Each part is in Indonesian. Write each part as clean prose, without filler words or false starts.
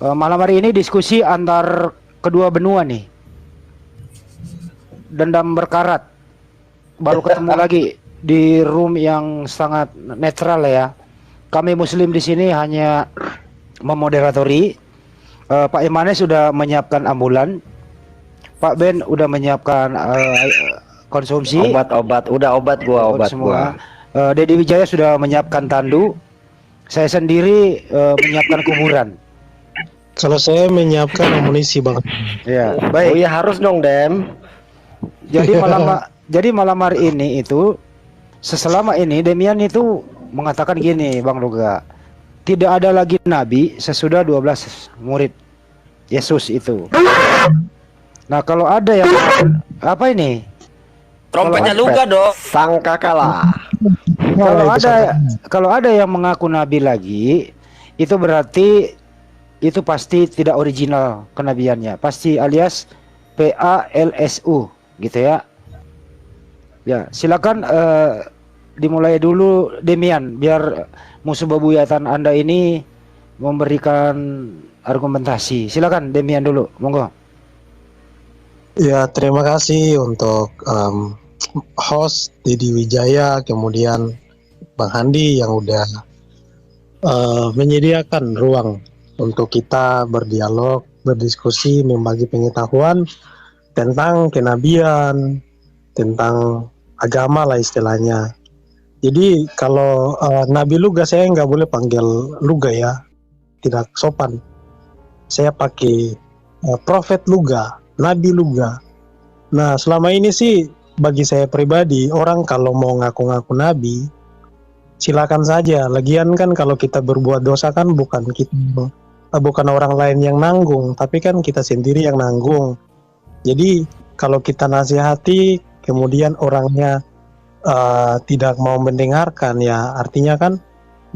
Malam hari ini diskusi antar kedua benua nih. Dendam berkarat. Baru ketemu lagi di room yang sangat netral ya. Kami Muslim di sini hanya memoderatori. Pak Imane sudah menyiapkan ambulan. Pak Ben udah menyiapkan konsumsi. Obat-obat, udah obat semua. Dedi Wijaya sudah menyiapkan tandu. Saya sendiri menyiapkan kuburan. Kalau saya menyiapkan amunisi, Bang. Ya, baik. Oh iya harus dong, Dem. Jadi malam hari ini itu selama ini Demian itu mengatakan gini, Bang Luga. Tidak ada lagi nabi sesudah 12 murid Yesus itu. Nah, kalau ada yang apa ini? Trompetnya Luga dong. Sangka kalah. Kalau ada yang mengaku nabi lagi, itu berarti itu pasti tidak original kenabiannya, pasti alias PALSU gitu ya. Ya, silakan dimulai dulu Demian, biar musuh bebuyutan Anda ini memberikan argumentasi. Silakan Demian dulu, monggo. Ya, terima kasih untuk host Dedi Wijaya, kemudian Bang Handi yang udah menyediakan ruang untuk kita berdialog, berdiskusi, membagi pengetahuan tentang kenabian, tentang agama lah istilahnya. Jadi kalau Nabi Luga, saya nggak boleh panggil Luga ya, tidak sopan. Saya pakai Prophet Luga, Nabi Luga. Nah, selama ini sih bagi saya pribadi, orang kalau mau ngaku-ngaku Nabi, silakan saja. Lagian kan kalau kita berbuat dosa kan bukan orang lain yang nanggung, tapi kan kita sendiri yang nanggung. Jadi kalau kita nasihati, kemudian orangnya tidak mau mendengarkan, ya artinya kan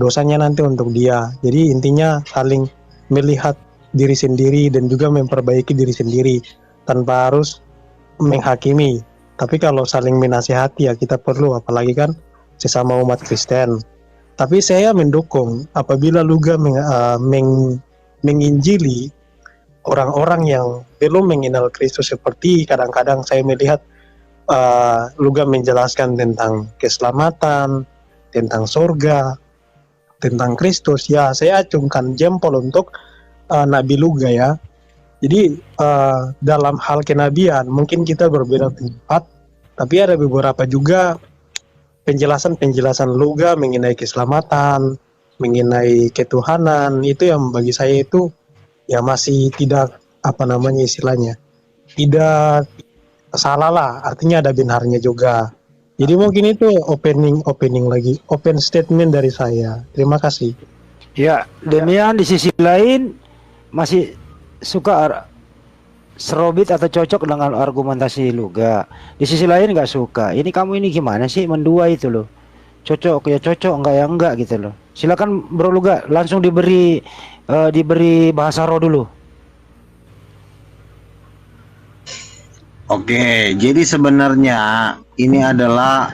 dosanya nanti untuk dia. Jadi intinya saling melihat diri sendiri dan juga memperbaiki diri sendiri tanpa harus menghakimi. Tapi kalau saling menasihati ya kita perlu, apalagi kan sesama umat Kristen. Tapi saya mendukung apabila Luga menginjili orang-orang yang belum mengenal Kristus, seperti kadang-kadang saya melihat Luga menjelaskan tentang keselamatan, tentang surga, tentang Kristus. Ya, saya acungkan jempol untuk Nabi Luga ya. Jadi dalam hal kenabian mungkin kita berbeda pendapat, tapi ada beberapa juga penjelasan Luga mengenai keselamatan, mengenai ketuhanan, itu yang bagi saya itu ya masih tidak istilahnya tidak salah lah, artinya ada benarnya juga. Jadi mungkin itu open statement dari saya. Terima kasih. Ya, Demian di sisi lain masih suka serobit atau cocok dengan argumentasi Luga. Di sisi lain nggak suka. Ini kamu ini gimana sih, mendua itu loh. Cocok ya cocok, enggak ya enggak gitu loh. Silakan Bro Luga, langsung diberi bahasa roh dulu. Oke, jadi sebenarnya ini adalah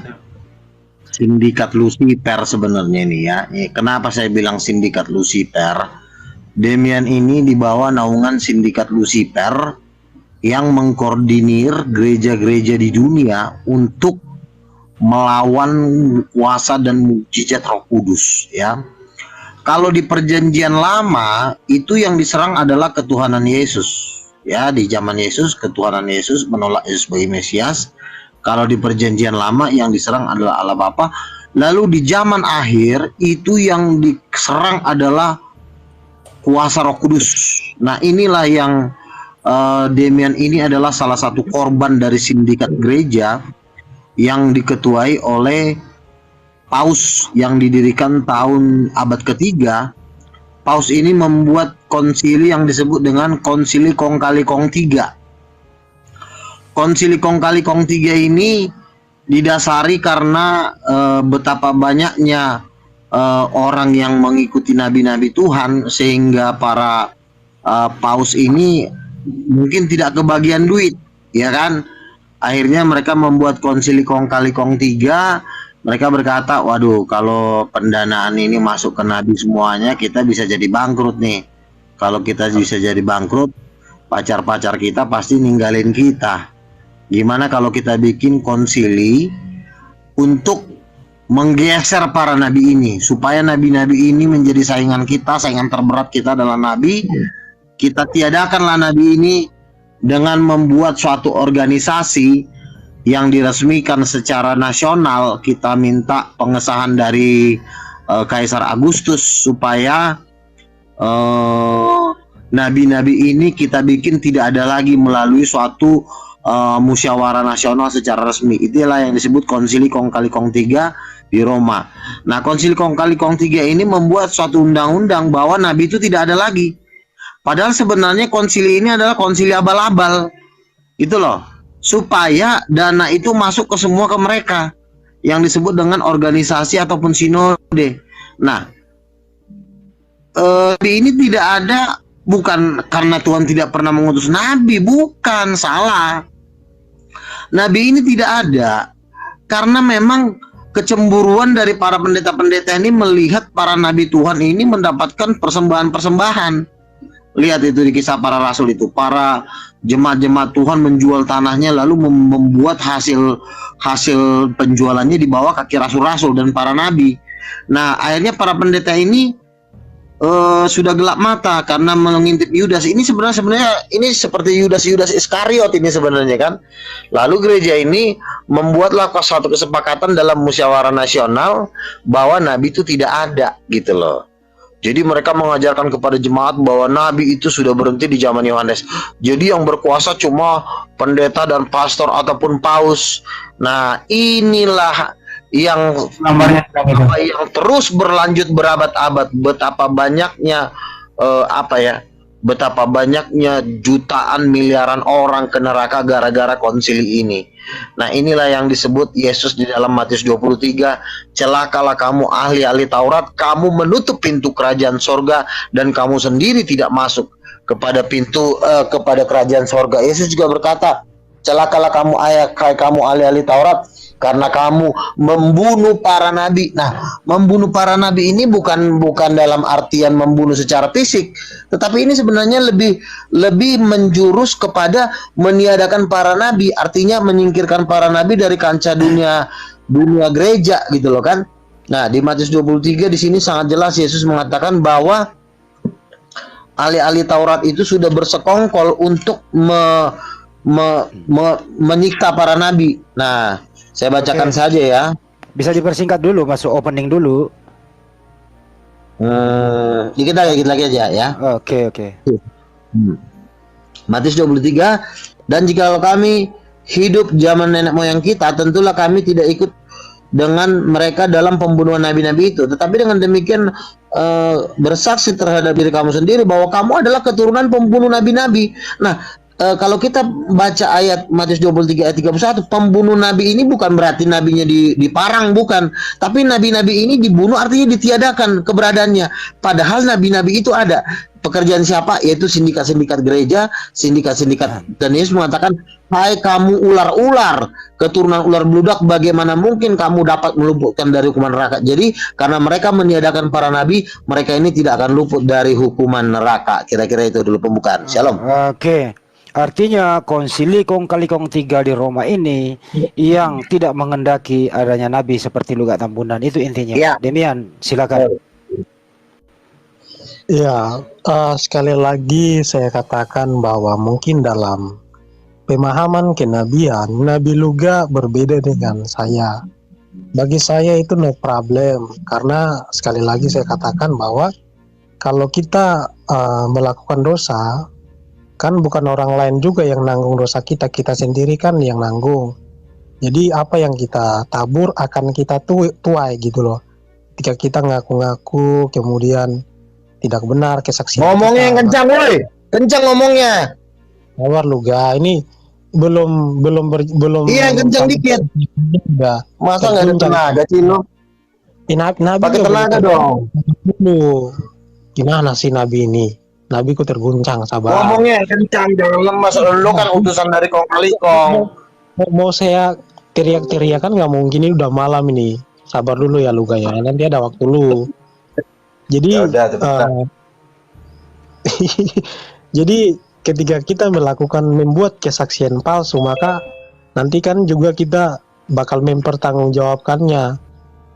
sindikat Lucifer sebenarnya ini ya. Kenapa saya bilang sindikat Lucifer? Demian ini di bawah naungan sindikat Lucifer yang mengkoordinir gereja-gereja di dunia untuk melawan kuasa dan mukjizat Roh Kudus ya. Kalau di perjanjian lama itu yang diserang adalah ketuhanan Yesus. Ya, di zaman Yesus ketuhanan Yesus menolak Yesus sebagai Mesias. Kalau di perjanjian lama yang diserang adalah Allah Bapa. Lalu di zaman akhir itu yang diserang adalah kuasa Roh Kudus. Nah, inilah yang Demian ini adalah salah satu korban dari sindikat gereja yang diketuai oleh Paus yang didirikan tahun abad ketiga. Paus ini membuat konsili yang disebut dengan Konsili Kong Kali Kong 3. Konsili Kong Kali Kong 3 ini didasari karena betapa banyaknya orang yang mengikuti nabi-nabi Tuhan, sehingga para paus ini mungkin tidak kebagian duit, ya kan? Akhirnya mereka membuat Konsili Kong Kali Kong 3. Mereka berkata, waduh, kalau pendanaan ini masuk ke nabi semuanya, kita bisa jadi bangkrut nih. Kalau kita bisa jadi bangkrut, pacar-pacar kita pasti ninggalin kita. Gimana kalau kita bikin konsili untuk menggeser para nabi ini, supaya nabi-nabi ini menjadi saingan kita, saingan terberat kita adalah nabi. Kita tiadakanlah nabi ini dengan membuat suatu organisasi yang diresmikan secara nasional. Kita minta pengesahan dari Kaisar Agustus supaya nabi-nabi ini kita bikin tidak ada lagi melalui suatu musyawarah nasional secara resmi. Itulah yang disebut Konsili Kong Kali Kong 3 di Roma. Nah, Konsili Kong Kali Kong 3 ini membuat suatu undang-undang bahwa nabi itu tidak ada lagi. Padahal sebenarnya konsili ini adalah konsili abal-abal. Itu loh. Supaya dana itu masuk ke semua ke mereka, yang disebut dengan organisasi ataupun sinode. Nah, ini tidak ada, bukan karena Tuhan tidak pernah mengutus nabi, bukan, salah. Nabi ini tidak ada karena memang kecemburuan dari para pendeta-pendeta ini melihat para nabi Tuhan ini mendapatkan persembahan-persembahan. Lihat itu di Kisah Para Rasul itu, para jemaat-jemaat Tuhan menjual tanahnya lalu membuat hasil penjualannya di bawah kaki rasul-rasul dan para nabi. Nah, akhirnya para pendeta ini sudah gelap mata karena mengintip Yudas. Ini sebenarnya ini seperti Yudas Iskariot ini sebenarnya kan. Lalu gereja ini membuatlah suatu kesepakatan dalam musyawarah nasional bahwa nabi itu tidak ada gitu loh. Jadi mereka mengajarkan kepada jemaat bahwa nabi itu sudah berhenti di zaman Yohanes. Jadi yang berkuasa cuma pendeta dan pastor ataupun paus. Nah, inilah yang terus berlanjut berabad-abad. Betapa banyaknya betapa banyaknya jutaan miliaran orang ke neraka gara-gara konsili ini. Nah, inilah yang disebut Yesus di dalam Matius 23, celakalah kamu ahli-ahli Taurat, kamu menutup pintu kerajaan sorga dan kamu sendiri tidak masuk kepada kepada kerajaan sorga. Yesus juga berkata, celakalah kamu ahli-ahli Taurat, karena kamu membunuh para nabi. Nah, membunuh para nabi ini bukan dalam artian membunuh secara fisik, tetapi ini sebenarnya lebih menjurus kepada meniadakan para nabi, artinya menyingkirkan para nabi dari kancah dunia gereja gitu loh kan. Nah, di Matius 23 di sini sangat jelas Yesus mengatakan bahwa ahli-ahli Taurat itu sudah bersekongkol untuk menyiksa para nabi. Nah, saya bacakan saja ya. Bisa dipersingkat dulu, masuk opening dulu. Dikit lagi aja ya. Oke. Matius 23, dan jikalau kami hidup zaman nenek moyang kita, tentulah kami tidak ikut dengan mereka dalam pembunuhan nabi-nabi itu. Tetapi dengan demikian bersaksi terhadap diri kamu sendiri bahwa kamu adalah keturunan pembunuh nabi-nabi. Nah, kalau kita baca ayat Matius 23 ayat 31, pembunuh nabi ini bukan berarti nabinya diparang, bukan. Tapi nabi-nabi ini dibunuh artinya ditiadakan keberadaannya. Padahal nabi-nabi itu ada. Pekerjaan siapa? Yaitu sindikat-sindikat gereja, sindikat-sindikat. Dan Yesus mengatakan, hai kamu ular-ular, keturunan ular beludak, bagaimana mungkin kamu dapat meluputkan dari hukuman neraka? Jadi karena mereka meniadakan para nabi, mereka ini tidak akan luput dari hukuman neraka. Kira-kira itu dulu pembukaan. Shalom. Oke. Artinya konsili Kong Kali Kong 3 di Roma ini yang tidak mengendaki adanya nabi seperti Luka Tambunan, itu intinya. Ya. Demian, silakan. Ya, sekali lagi saya katakan bahwa mungkin dalam pemahaman kenabian, Nabi Luga berbeda dengan saya. Bagi saya itu no problem, karena sekali lagi saya katakan bahwa kalau kita melakukan dosa, kan bukan orang lain juga yang nanggung dosa kita, kita sendiri kan yang nanggung. Jadi apa yang kita tabur akan kita tuai gitu loh. Ketika kita ngaku-ngaku kemudian tidak benar kesaksian. Ngomongnya yang kencang, woi. Kencang ngomongnya. Sabar Luga, ini belum. Iya, kencang dikit. Masa nggak ada tenaga sih lo? Nabi pakai tenaga dong. Dulu. Gimana sih Nabi ini? Nabi ku terguncang, sabar. Ngomongnya kencang, jangan lemas. Lo kan utusan dari Kong Kali Kong. Mau saya teriak-teriak kan nggak mungkin, ini udah malam ini. Sabar dulu ya Luga ya, nanti ada waktu lu. Jadi Jadi ketika kita membuat kesaksian palsu, maka nanti kan juga kita bakal mempertanggungjawabkannya.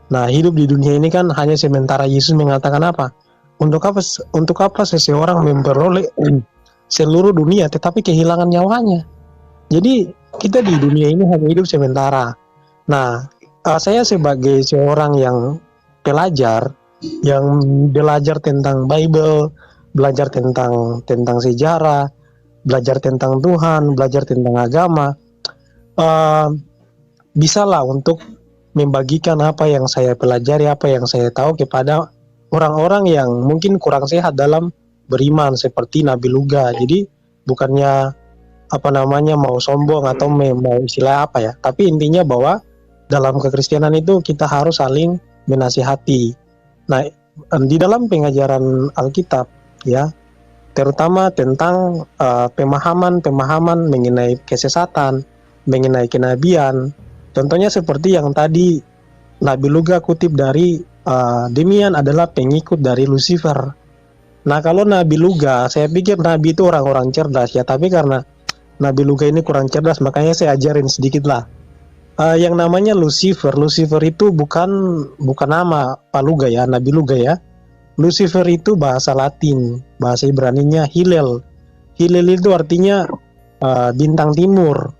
Nah, hidup di dunia ini kan hanya sementara. Yesus mengatakan apa? Untuk apa seseorang memperoleh seluruh dunia tetapi kehilangan nyawanya? Jadi kita di dunia ini hanya hidup sementara. Nah, saya sebagai seorang yang pelajar, yang belajar tentang Bible, belajar tentang sejarah, belajar tentang Tuhan, belajar tentang agama, bisalah untuk membagikan apa yang saya pelajari, apa yang saya tahu kepada orang-orang yang mungkin kurang sehat dalam beriman seperti Nabi Luga. Jadi bukannya mau sombong atau mau istilah apa ya, tapi intinya bahwa dalam kekristenan itu kita harus saling menasihati. Nah, di dalam pengajaran Alkitab ya, terutama tentang pemahaman mengenai kesesatan, mengenai kenabian. Contohnya seperti yang tadi Nabi Luga kutip dari Demian adalah pengikut dari Lucifer. Nah, kalau Nabi Luga, saya pikir Nabi itu orang-orang cerdas ya, tapi karena Nabi Luga ini kurang cerdas, makanya saya ajarin sedikit lah. Yang namanya Lucifer itu bukan nama Pak Luga ya, Nabi Luga ya. Lucifer itu bahasa Latin, bahasa Ibraninya Hillel. Hillel itu artinya bintang timur.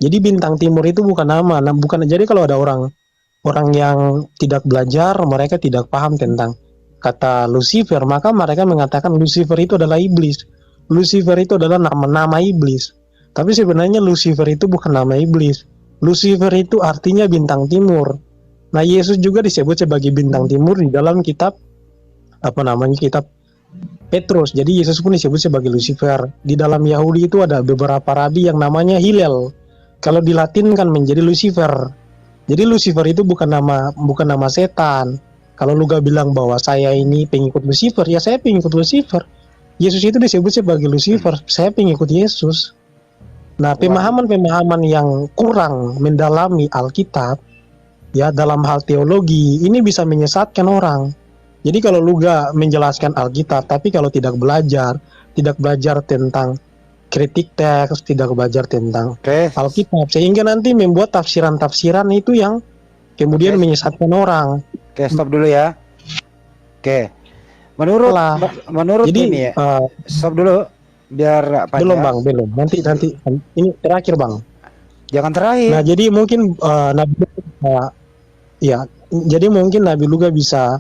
Jadi bintang timur itu bukan nama, bukan. Jadi kalau ada orang yang tidak belajar, mereka tidak paham tentang kata Lucifer, maka mereka mengatakan Lucifer itu adalah iblis. Lucifer itu adalah nama iblis. Tapi sebenarnya Lucifer itu bukan nama iblis. Lucifer itu artinya bintang timur. Nah, Yesus juga disebut sebagai bintang timur di dalam kitab kitab Petrus. Jadi Yesus pun disebut sebagai Lucifer. Di dalam Yahudi itu ada beberapa rabi yang namanya Hillel. Kalau di Latin kan menjadi Lucifer. Jadi Lucifer itu bukan nama setan. Kalau Luga bilang bahwa saya ini pengikut Lucifer, ya saya pengikut Lucifer. Yesus itu disebut sebagai Lucifer, saya pengikut Yesus. Nah, pemahaman yang kurang mendalami Alkitab ya dalam hal teologi ini bisa menyesatkan orang. Jadi kalau Luga menjelaskan Alkitab, tapi kalau tidak belajar tentang kritik teks, tidak belajar tentang Alkitab, sehingga nanti membuat tafsiran-tafsiran itu yang kemudian menyesatkan orang. Oke, stop dulu ya. Oke. Menurut jadi, ini ya. Stop dulu biar nggak panjang. Belum. Nanti ini terakhir, Bang. Jangan terakhir. Nah, jadi mungkin jadi mungkin Nabi Luga bisa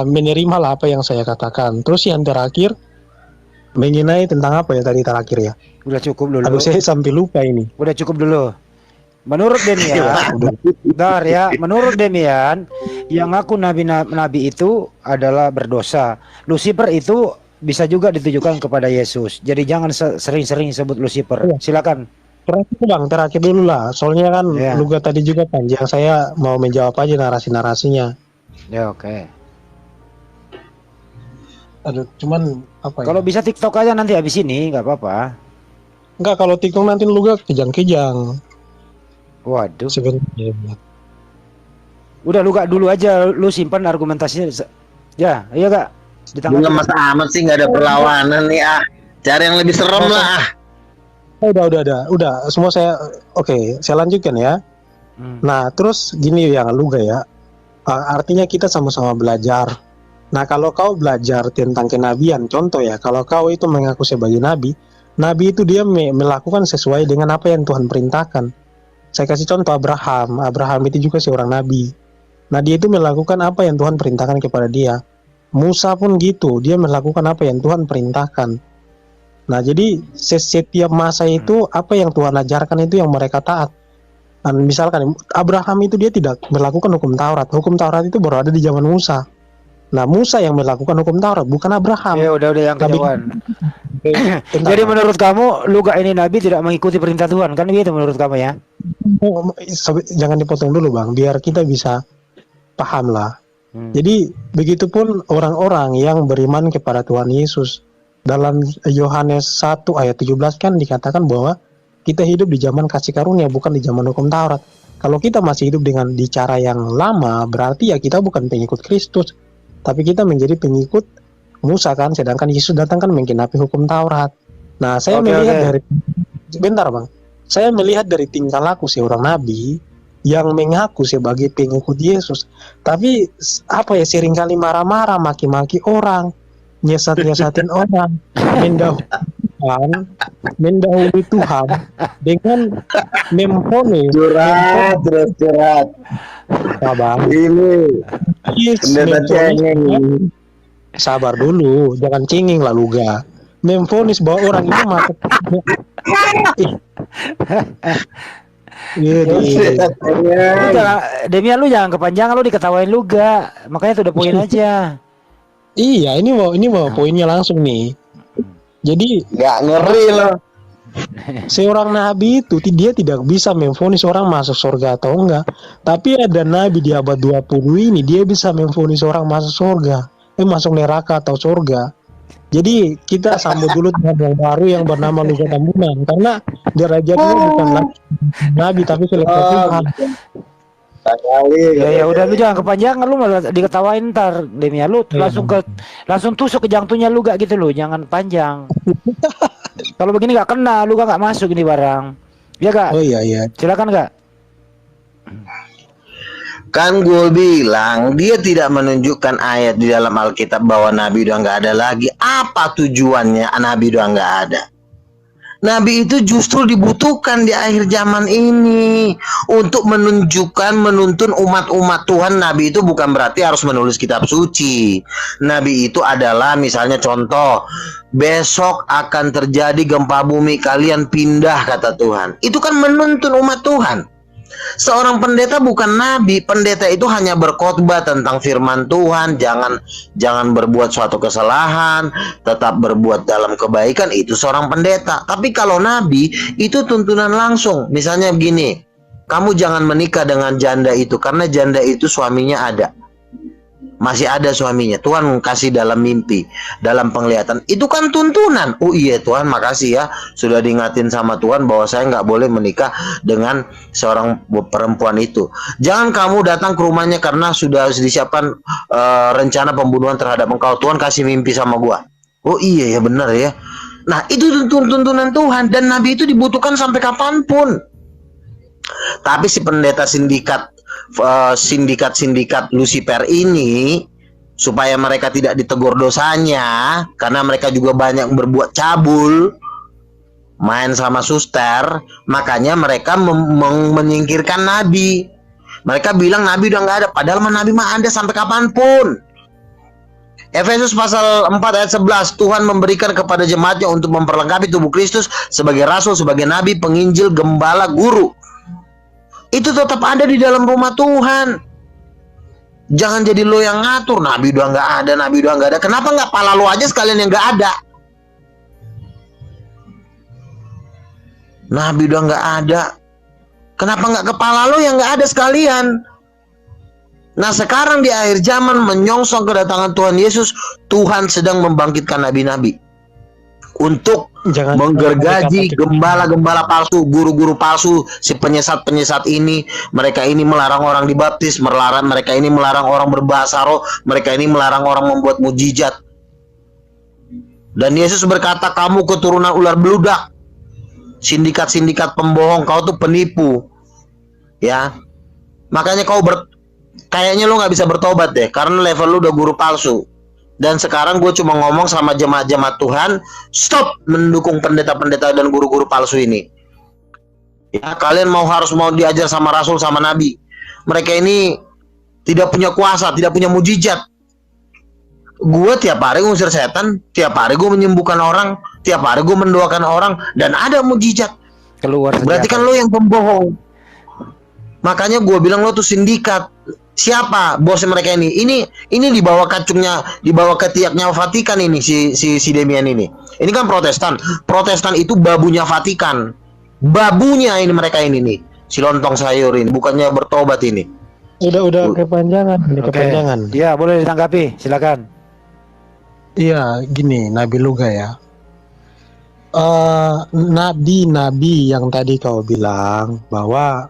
menerima lah apa yang saya katakan. Terus yang terakhir mengenai tentang apa ya tadi terakhir ya? Udah cukup dulu. Aduh, saya sampai lupa ini. Udah cukup dulu. Menurut Demian, bentar ya. Menurut Demian, yang ngaku nabi itu adalah berdosa. Lucifer itu bisa juga ditujukan kepada Yesus. Jadi jangan sering-sering sebut Lucifer. Silakan. Terakhir dulu lah. Soalnya kan Luga tadi juga panjang. Saya mau menjawab aja narasi-narasinya. Ya, oke. Aduh, cuman apa ya? Kalau bisa TikTok aja nanti habis ini, nggak apa-apa. Enggak, kalau TikTok nanti Luga kejang-kejang. Waduh. Sebenarnya. Udah Luga dulu aja, lu simpan argumentasinya. Ya, iya Kak. Di tangan. Enggak mas amat sih, nggak ada perlawanan nih Cari yang lebih serem lah. Udah. Semua saya oke, saya lanjutkan ya. Nah, terus gini ya Luga ya. Artinya kita sama-sama belajar. Nah, kalau kau belajar tentang kenabian, contoh ya, kalau kau itu mengaku sebagai nabi itu dia melakukan sesuai dengan apa yang Tuhan perintahkan. Saya kasih contoh Abraham itu juga seorang nabi. Nah, dia itu melakukan apa yang Tuhan perintahkan kepada dia. Musa pun gitu, dia melakukan apa yang Tuhan perintahkan. Nah, jadi setiap masa itu apa yang Tuhan ajarkan itu yang mereka taat. Dan misalkan Abraham itu dia tidak melakukan hukum Taurat. Hukum Taurat itu baru ada di zaman Musa. Nah, Musa yang melakukan hukum Taurat, bukan Abraham. Ya udah yang kejauhan. Jadi menurut kamu Luga ini nabi tidak mengikuti perintah Tuhan, kan gitu menurut kamu ya? Jangan dipotong dulu Bang, biar kita bisa paham lah. Jadi begitupun orang-orang yang beriman kepada Tuhan Yesus. Dalam Yohanes 1 ayat 17 kan dikatakan bahwa kita hidup di zaman kasih karunia, bukan di zaman hukum Taurat. Kalau kita masih hidup di cara yang lama, berarti ya kita bukan pengikut Kristus, tapi kita menjadi pengikut Musa kan, sedangkan Yesus datang kan menggenapi hukum Taurat. Nah, saya Oke, melihat oke. dari sebentar Bang. Saya melihat dari tingkah laku seorang nabi yang mengaku sebagai pengikut Yesus, tapi apa ya, seringkali marah-marah, maki-maki orang, nyesat-nyesatin orang, mendahului Tuhan dengan memfonis Curhat. Bang. Ini Yes, pendeta cengeng. sabar dulu, jangan cengeng lah Luga. Memfonis bahwa orang ini masuk. Iya, Lu jangan, Demian, lu jangan kepanjangan, lu diketawain lu gak. Makanya tuh udah poin aja. iya, ini mau poinnya langsung nih. Jadi Nggak ngeri loh. seorang nabi itu dia tidak bisa memvonis orang masuk surga atau enggak. Tapi ada nabi di abad 20 ini dia bisa memvonis orang masuk surga, masuk neraka atau surga. Jadi kita sambut dulu Tuhan yang baru yang bernama Luga Tambunan, karena derajatnya bukan nabi tapi selepas Tuhan. Ya udah, lu jangan kepanjangan, lu malah diketawain ntar Demian. Lu langsung tusuk ke jantungnya lu gak gitu, lu jangan panjang. Kalau begini gak kena, lu gak masuk ini barang. Ya gak? Oh iya. Silakan gak? Kan gue bilang dia tidak menunjukkan ayat di dalam Alkitab bahwa Nabi udah nggak ada lagi. Apa tujuannya Nabi udah nggak ada? Nabi itu justru dibutuhkan di akhir zaman ini untuk menunjukkan, menuntun umat-umat Tuhan. Nabi itu bukan berarti harus menulis kitab suci. Nabi itu adalah misalnya contoh, besok akan terjadi gempa bumi, kalian pindah kata Tuhan. Itu kan menuntun umat Tuhan. Seorang pendeta bukan nabi. Pendeta itu hanya berkhotbah tentang firman Tuhan. Jangan berbuat suatu kesalahan, tetap berbuat dalam kebaikan. Itu seorang pendeta. Tapi kalau nabi itu tuntunan langsung. Misalnya begini, kamu jangan menikah dengan janda itu karena janda itu suaminya ada, masih ada suaminya. Tuhan kasih dalam mimpi, dalam penglihatan. Itu kan tuntunan. Oh iya Tuhan, makasih ya sudah diingatin sama Tuhan bahwa saya nggak boleh menikah dengan seorang perempuan itu. Jangan kamu datang ke rumahnya karena sudah disiapkan rencana pembunuhan terhadap engkau. Tuhan kasih mimpi sama gua. Oh iya ya, benar ya. Nah itu tuntunan Tuhan, dan nabi itu dibutuhkan sampai kapanpun. Tapi si pendeta sindikat Lucifer ini, supaya mereka tidak ditegur dosanya, karena mereka juga banyak berbuat cabul, main sama suster, makanya mereka menyingkirkan nabi. Mereka bilang nabi udah nggak ada, padahal nabi mah ada sampai kapanpun. Efesus pasal 4 ayat 11, Tuhan memberikan kepada jemaatnya untuk memperlengkapi tubuh Kristus sebagai rasul, sebagai nabi, penginjil, gembala, guru. Itu tetap ada di dalam rumah Tuhan. Jangan jadi lo yang ngatur. Nabi udah nggak ada, nabi udah nggak ada. Kenapa nggak pala lo aja sekalian yang nggak ada? Nabi udah nggak ada. Kenapa nggak kepala lo yang nggak ada sekalian? Nah sekarang di akhir zaman menyongsong kedatangan Tuhan Yesus, Tuhan sedang membangkitkan nabi-nabi untuk menggergaji gembala-gembala palsu, guru-guru palsu, si penyesat-penyesat ini. Mereka ini melarang orang dibaptis, mereka ini melarang orang berbahasa roh, mereka ini melarang orang membuat mujizat. Dan Yesus berkata, kamu keturunan ular beludak, sindikat-sindikat pembohong, kau tuh penipu. Ya, makanya kayaknya lo nggak bisa bertobat deh, karena level lu udah guru palsu. Dan sekarang gue cuma ngomong sama jemaat-jemaat Tuhan, stop mendukung pendeta-pendeta dan guru-guru palsu ini. Ya, kalian harus mau diajar sama rasul, sama nabi. Mereka ini tidak punya kuasa, tidak punya mujizat. Gue tiap hari ngusir setan, tiap hari gue menyembuhkan orang, tiap hari gue mendoakan orang, dan ada mujizat. Keluar. Berarti kan lo yang pembohong. Makanya gue bilang lo tuh sindikat. Siapa bosnya mereka ini? Ini di bawah kacungnya, di bawah ketiaknya Vatikan ini si Demian ini. Ini kan Protestan. Protestan itu babunya Vatikan. Babunya ini mereka ini nih. Si lontong sayur ini, bukannya bertobat ini. Udah kepanjangan, kepanjangan. Iya, boleh ditanggapi, silakan. Iya, gini, Nabi Luga ya. Nabi-nabi yang tadi kau bilang bahwa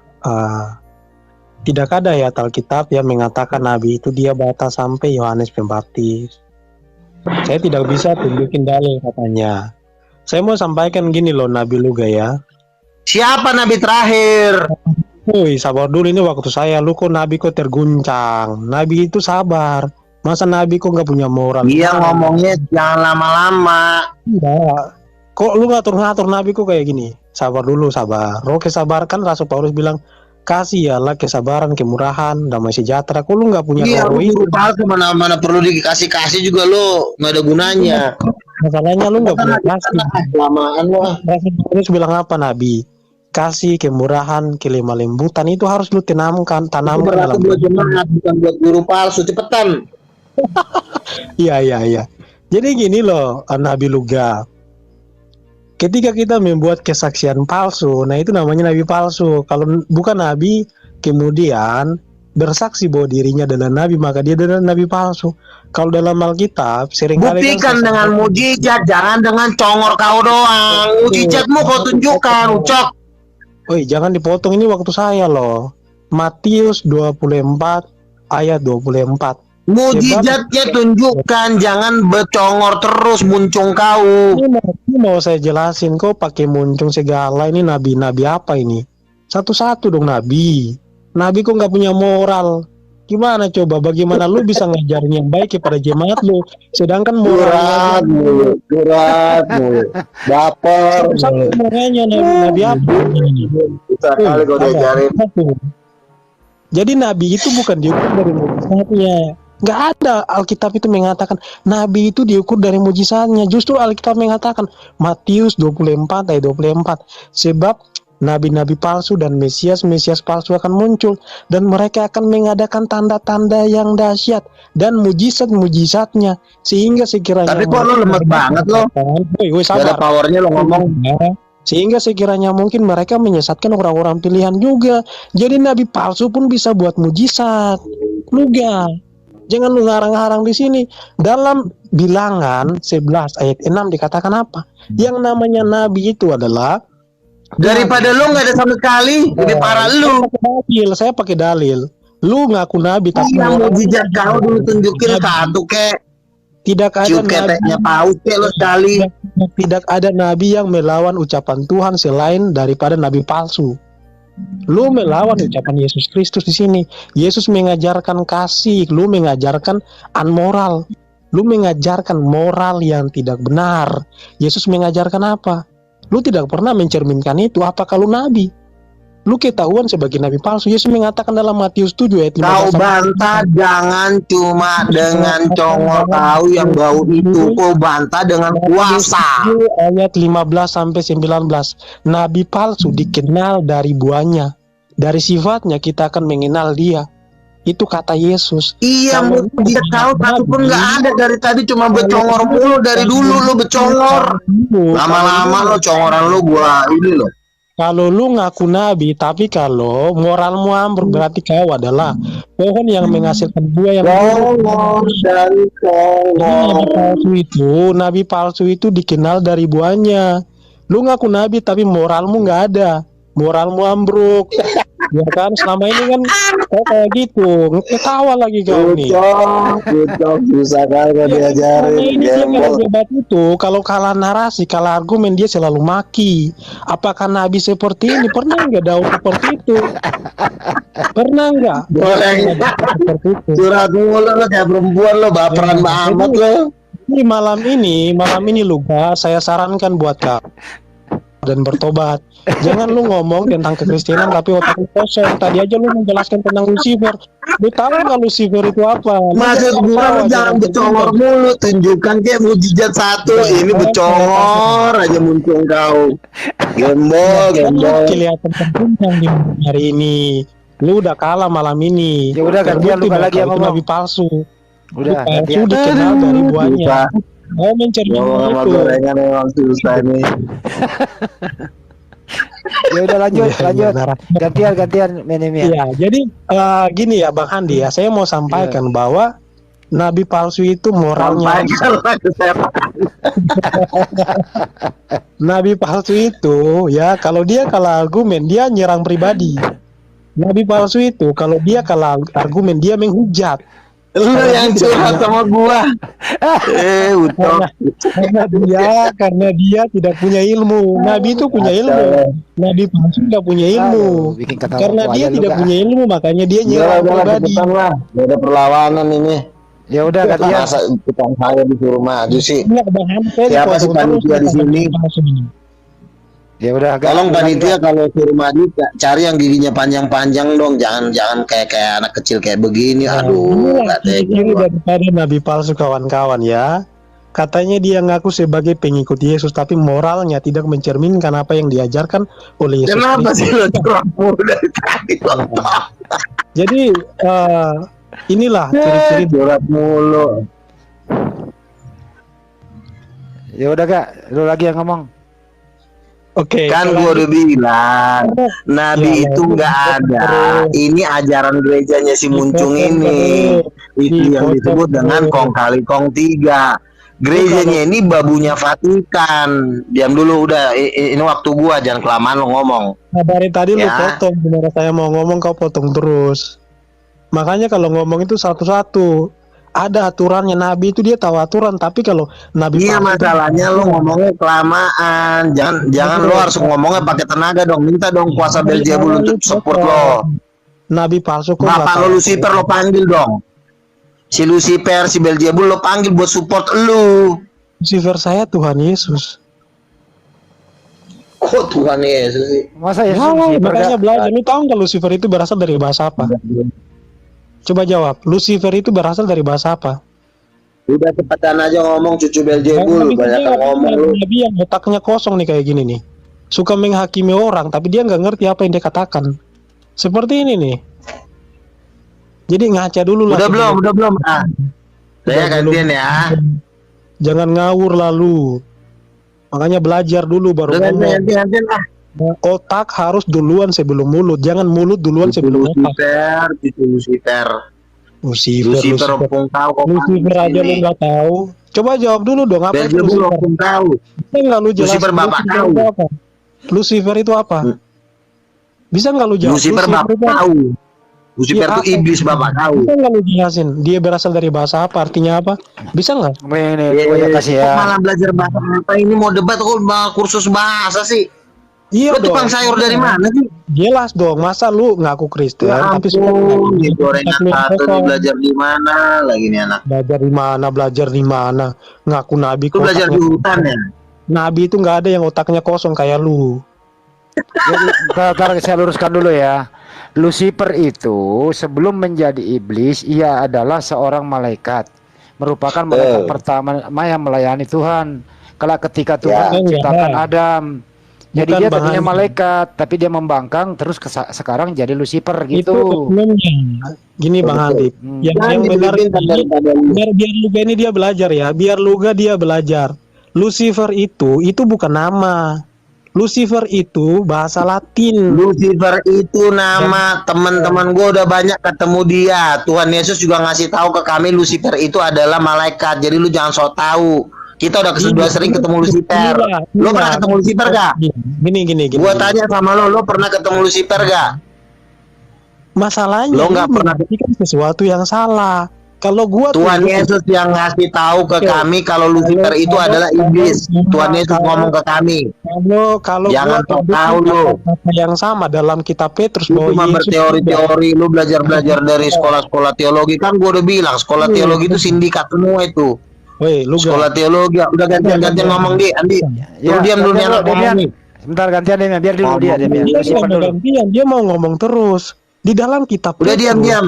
tidak ada ya Alkitab yang mengatakan nabi itu dia batas sampai Yohanes Pembaptis. Saya tidak bisa tunjukin dalil katanya. Saya mau sampaikan gini loh Nabi Luga ya. Siapa nabi terakhir? Woi, sabar dulu ini waktu saya. Lu kok Nabi kok terguncang? Nabi itu sabar. Masa Nabi kok nggak punya moral? Iya, ngomongnya jangan lama-lama. Enggak. Kok lu ngatur-ngatur Nabi kok kayak gini? Sabar dulu, sabar. Roke sabar kan Rasul Paulus bilang, kasih ya Allah kesabaran, kemurahan, damai sejahtera. Kok lu nggak punya Iya, roh lu itu? guru palsu mana perlu dikasih juga lu, nggak ada gunanya. Masalahnya lu nggak punya kasih. Lamaan lu. Rasul Paulus bilang apa Nabi? Kasih, kemurahan, kelemah lembutan itu harus lu tanamkan Berlaku dalam buat jemaat, bukan buat guru palsu. Cepetan. Iya. Jadi gini loh, Nabi Luga. Ketika kita membuat kesaksian palsu, nah itu namanya nabi palsu. Kalau bukan nabi, kemudian bersaksi bahwa dirinya adalah nabi, maka dia adalah nabi palsu. Kalau dalam Alkitab, seringkali Buktikan dengan mujizat, jangan dengan congor kau doang. Mujizatmu kau tunjukkan, ucok. Woi, jangan dipotong, ini waktu saya loh. Matius 24 ayat 24. Mujizatnya tunjukkan, jangan becongor terus muncung kau. Ini mau saya jelasin, kok pakai muncung segala, ini nabi-nabi apa ini? Satu-satu dong nabi. Nabi kok nggak punya moral. Gimana coba, bagaimana lu bisa ngajarin yang baik kepada jemaat lu, sedangkan Curhat moralnya mulu, curhat mulu, baper satu mulu. moralnya nabi apa? Bisa kali kau diajarin. Jadi nabi itu bukan diukur dari mujizatnya. Nggak ada Alkitab itu mengatakan nabi itu diukur dari mujizatnya. Justru Alkitab mengatakan Matius 24 ayat 24. Sebab nabi-nabi palsu dan Mesias palsu akan muncul, dan mereka akan mengadakan tanda-tanda yang dahsyat dan mujizat-mujizatnya, sehingga sekiranya Tapi kok lo lemot banget lo. Woi, Gak ada sabar. powernya lo ngomong. Sehingga sekiranya mungkin mereka menyesatkan orang-orang pilihan juga. Jadi nabi palsu pun bisa buat mujizat. Luga. Jangan lu ngarang-ngarang di sini. Dalam Bilangan 11 ayat 6 dikatakan apa? Yang namanya nabi itu adalah Daripada lo nggak ada sama sekali, lebih parah lo. Saya pakai dalil. Lu ngaku nabi tapi Yang mujizat kau dulu tunjukin satu kek. tidak ada Cium nabi, keteknya paus kek lo sekali. tidak ada nabi yang melawan ucapan Tuhan selain daripada nabi palsu. Lu melawan ucapan Yesus Kristus di sini. Yesus mengajarkan kasih, lu mengajarkan unmoral. Lu mengajarkan moral yang tidak benar. Yesus mengajarkan apa? Lu tidak pernah mencerminkan itu. Apakah lu nabi? Lu ketahuan sebagai nabi palsu. Yesus mengatakan dalam Matius 7 ayat 15. Kau bantah jangan cuma dengan congor kau yang bau itu. Kau bantah dengan kuasa. Ayat 15 sampai 19. Nabi palsu dikenal dari buahnya. Dari sifatnya kita akan mengenal dia. Itu kata Yesus. Iya, mujizat kau satu pun nggak ada dari tadi, cuma becongor mulu dari dulu lo becongor. Lama-lama lo congoran lo gua ini lo. Kalau lu ngaku nabi, tapi kalau moralmu ambruk, berarti kau adalah pohon yang menghasilkan buah yang Congor dan congor. Nabi palsu itu dikenal dari buahnya. Lu ngaku nabi tapi moralmu nggak ada, moralmu ambruk. Ya kan, selama ini kan kau kayak gitu, ketawa lagi kau nih. Ucok, susah kali kau diajarin. Ini dia kalau Gembel. debat itu, kalau kalah narasi, kalah argumen, dia selalu maki. Apakah Nabi seperti ini? Pernah nggak Daud seperti itu? Pernah nggak? Seperti itu. Curhat mulu lo kayak perempuan lo, baperan banget lo. Ini malam ini Luga, saya sarankan buat kau dan bertobat. Jangan lu ngomong tentang kekristenan tapi otak lu kosong. Tadi aja lu menjelaskan tentang Lucifer. Lu tahu nggak Lucifer itu apa? Maksud gua lo jangan becongor mulu, tunjukkan kayak mujizat satu. Ini becongor aja muncul kau. Gembol. Kelihatan terguncang di hari ini. Lu udah kalah malam ini. Ya udah, gantian Terbukti Luga bahwa lagi kau yang itu ngomong. nabi palsu. Udah, Nabi palsu gantian. dikenal dari buahnya. Mau mencari Ngomong sama itu. gorengan emang susah nih. Ya udah lanjut. Gantian Menemian. Iya, jadi gini ya Bang Handi ya, saya mau sampaikan bahwa nabi palsu itu moralnya rusak. Nabi palsu itu ya kalau dia kalah argumen dia nyerang pribadi. Nabi palsu itu kalau dia kalah argumen dia menghujat. Lu yang curhat sama gua. Ucok. Karena dia tidak punya ilmu. Nabi itu punya ilmu. Nabi palsu tidak punya ilmu. Aduh, bikin kata Karena aku dia aja lu, tidak Kak. punya ilmu, makanya dia Udah nyerang lah, pribadi. cepetan lah. Gak ada perlawanan ini. Ya udah gantian. Masa ikutan saya disuruh maju sih. Enggak, Bang Hamzah Siapa dipotong sih panitia terus di sini? palsu ini. Ya udah agak. Tolong panitia kalau suruh maju cari yang giginya panjang-panjang dong, jangan kayak anak kecil kayak begini. Aduh, Inilah nggak tega ciri-ciri gua. daripada nabi palsu, kawan-kawan ya. Katanya dia ngaku sebagai pengikut Yesus, tapi moralnya tidak mencerminkan apa yang diajarkan oleh Yesus Kenapa Kristus. sih lo curhat mulu dari tadi? Jadi inilah ciri-ciri Curhat mulu. Ya udah Kak, lu lagi yang ngomong. Oke, Kan kalau gua udah bilang Nabi Ya, itu nggak ada. Ini ajaran gerejanya si Muncung ini. Itu yang disebut dengan kong kali kong tiga. Gerejanya ini babunya Vatikan. Diam dulu udah. Ini waktu gua, jangan kelamaan lo ngomong. Nah, dari tadi lu Ya. potong, gimana saya mau ngomong kau potong terus. Makanya kalau ngomong itu satu-satu. Ada aturannya, Nabi itu dia tahu aturan, tapi kalau Nabi Iya, palsu itu- masalahnya lo ngomongnya kelamaan. Jangan lo harus ngomongnya pakai tenaga dong. Minta dong kuasa Beelzebul untuk support lo. Nabi palsu kok Bapak nggak lo tahu. Lucifer lo panggil dong. Si Lucifer, si Beelzebul lo panggil buat support lo. Lucifer saya Tuhan Yesus. Kok Tuhan Yesus sih? Masa ya Nah, Lucifer, makanya Kak? belajar. Lu tahu nggak Lucifer itu berasal dari bahasa apa? Coba jawab. Lucifer itu berasal dari bahasa apa? Udah cepetan aja ngomong cucu Beelzebul. Banyak ngomong lu. Nabi yang otaknya kosong nih kayak gini nih. Suka menghakimi orang, tapi dia nggak ngerti apa yang dia katakan. Seperti ini nih. Jadi ngaca dulu lah. Udah belum. Ah. Saya gantian ya. Jangan ngawur lalu. Makanya belajar dulu baru Udah ngomong. gantian ah. Otak harus duluan sebelum mulut. Jangan mulut duluan Cucu sebelum otak. Lucifer. Lucifer Opung tahu kok. Lucifer aja lu nggak tahu. Coba jawab dulu dong, apa itu Beelzebul Lucifer? opung tahu. Bisa nggak lu jelasin Lucifer bapak Lucifer tahu. itu apa? Lucifer itu apa? Bisa nggak lu jawab? Lucifer bapak itu apa? tahu. Lucifer Iya, itu apa? iblis bapak tahu. Bisa nggak lu jelasin? Dia berasal dari bahasa apa? Artinya apa? Bisa nggak? Ini gua ya kasih Kok ya. malah belajar bahasa apa ini mau debat kok malah kursus bahasa sih? Iya Lo tukang sayur dari mana sih? Jelas dong. Masa lu ngaku Kristen Ya tapi ampun, di gorengan Tapi satu kosong. nih belajar di mana lagi nih anak? Belajar di mana? Belajar di mana? Ngaku nabi Lu belajar di otaknya- hutan ya? Nabi itu nggak ada yang otaknya kosong kayak lu. Ntar saya luruskan dulu ya. Lucifer itu sebelum menjadi iblis, ia adalah seorang malaikat, merupakan malaikat pertama yang melayani Tuhan. Kalau ketika Tuhan Ya. menciptakan Adam, jadi Bukan dia Bang tadinya Andi. malaikat, tapi dia membangkang terus sekarang jadi Lucifer Itu gitu. sebelumnya. Gini Bang Andi. Hmm. Yang benar biar Luga ini dia belajar ya. Biar Luga dia belajar. Lucifer itu bukan nama. Lucifer itu bahasa Latin. Lucifer itu nama teman-teman gue udah banyak ketemu dia. Tuhan Yesus juga ngasih tahu ke kami Lucifer itu adalah malaikat. Jadi lu jangan sok tahu. Kita udah sering ketemu Lucifer. Lu pernah ketemu Lucifer gak? Gini. Gua tanya sama lo pernah ketemu Lucifer gak? Masalahnya Lo nggak lu pernah- mengartikan sesuatu yang salah. Kalau gua Tuhan tunjuk- Yesus yang ngasih tahu ke kami kalau Lucifer itu adalah iblis. Tuhan Yesus ngomong ke kami. kalau Jangan gua sok tahu lu. kata yang sama dalam kitab Petrus Lu cuma Yesus berteori-teori, lu belajar-belajar dari sekolah-sekolah teologi. Kan gua udah bilang sekolah teologi itu sindikat semua itu. Woi, lu Sekolah teologi udah gantian ngomong di Andi. Ya, Lu diam dulu nih gantian anak dulu, ngomong Demian. nih. Sebentar gantian Demian, biar dulu dia Demian. Dia Lucifer mau dulu. gantian, dia mau ngomong terus di dalam kitab Udah Petrus, diam.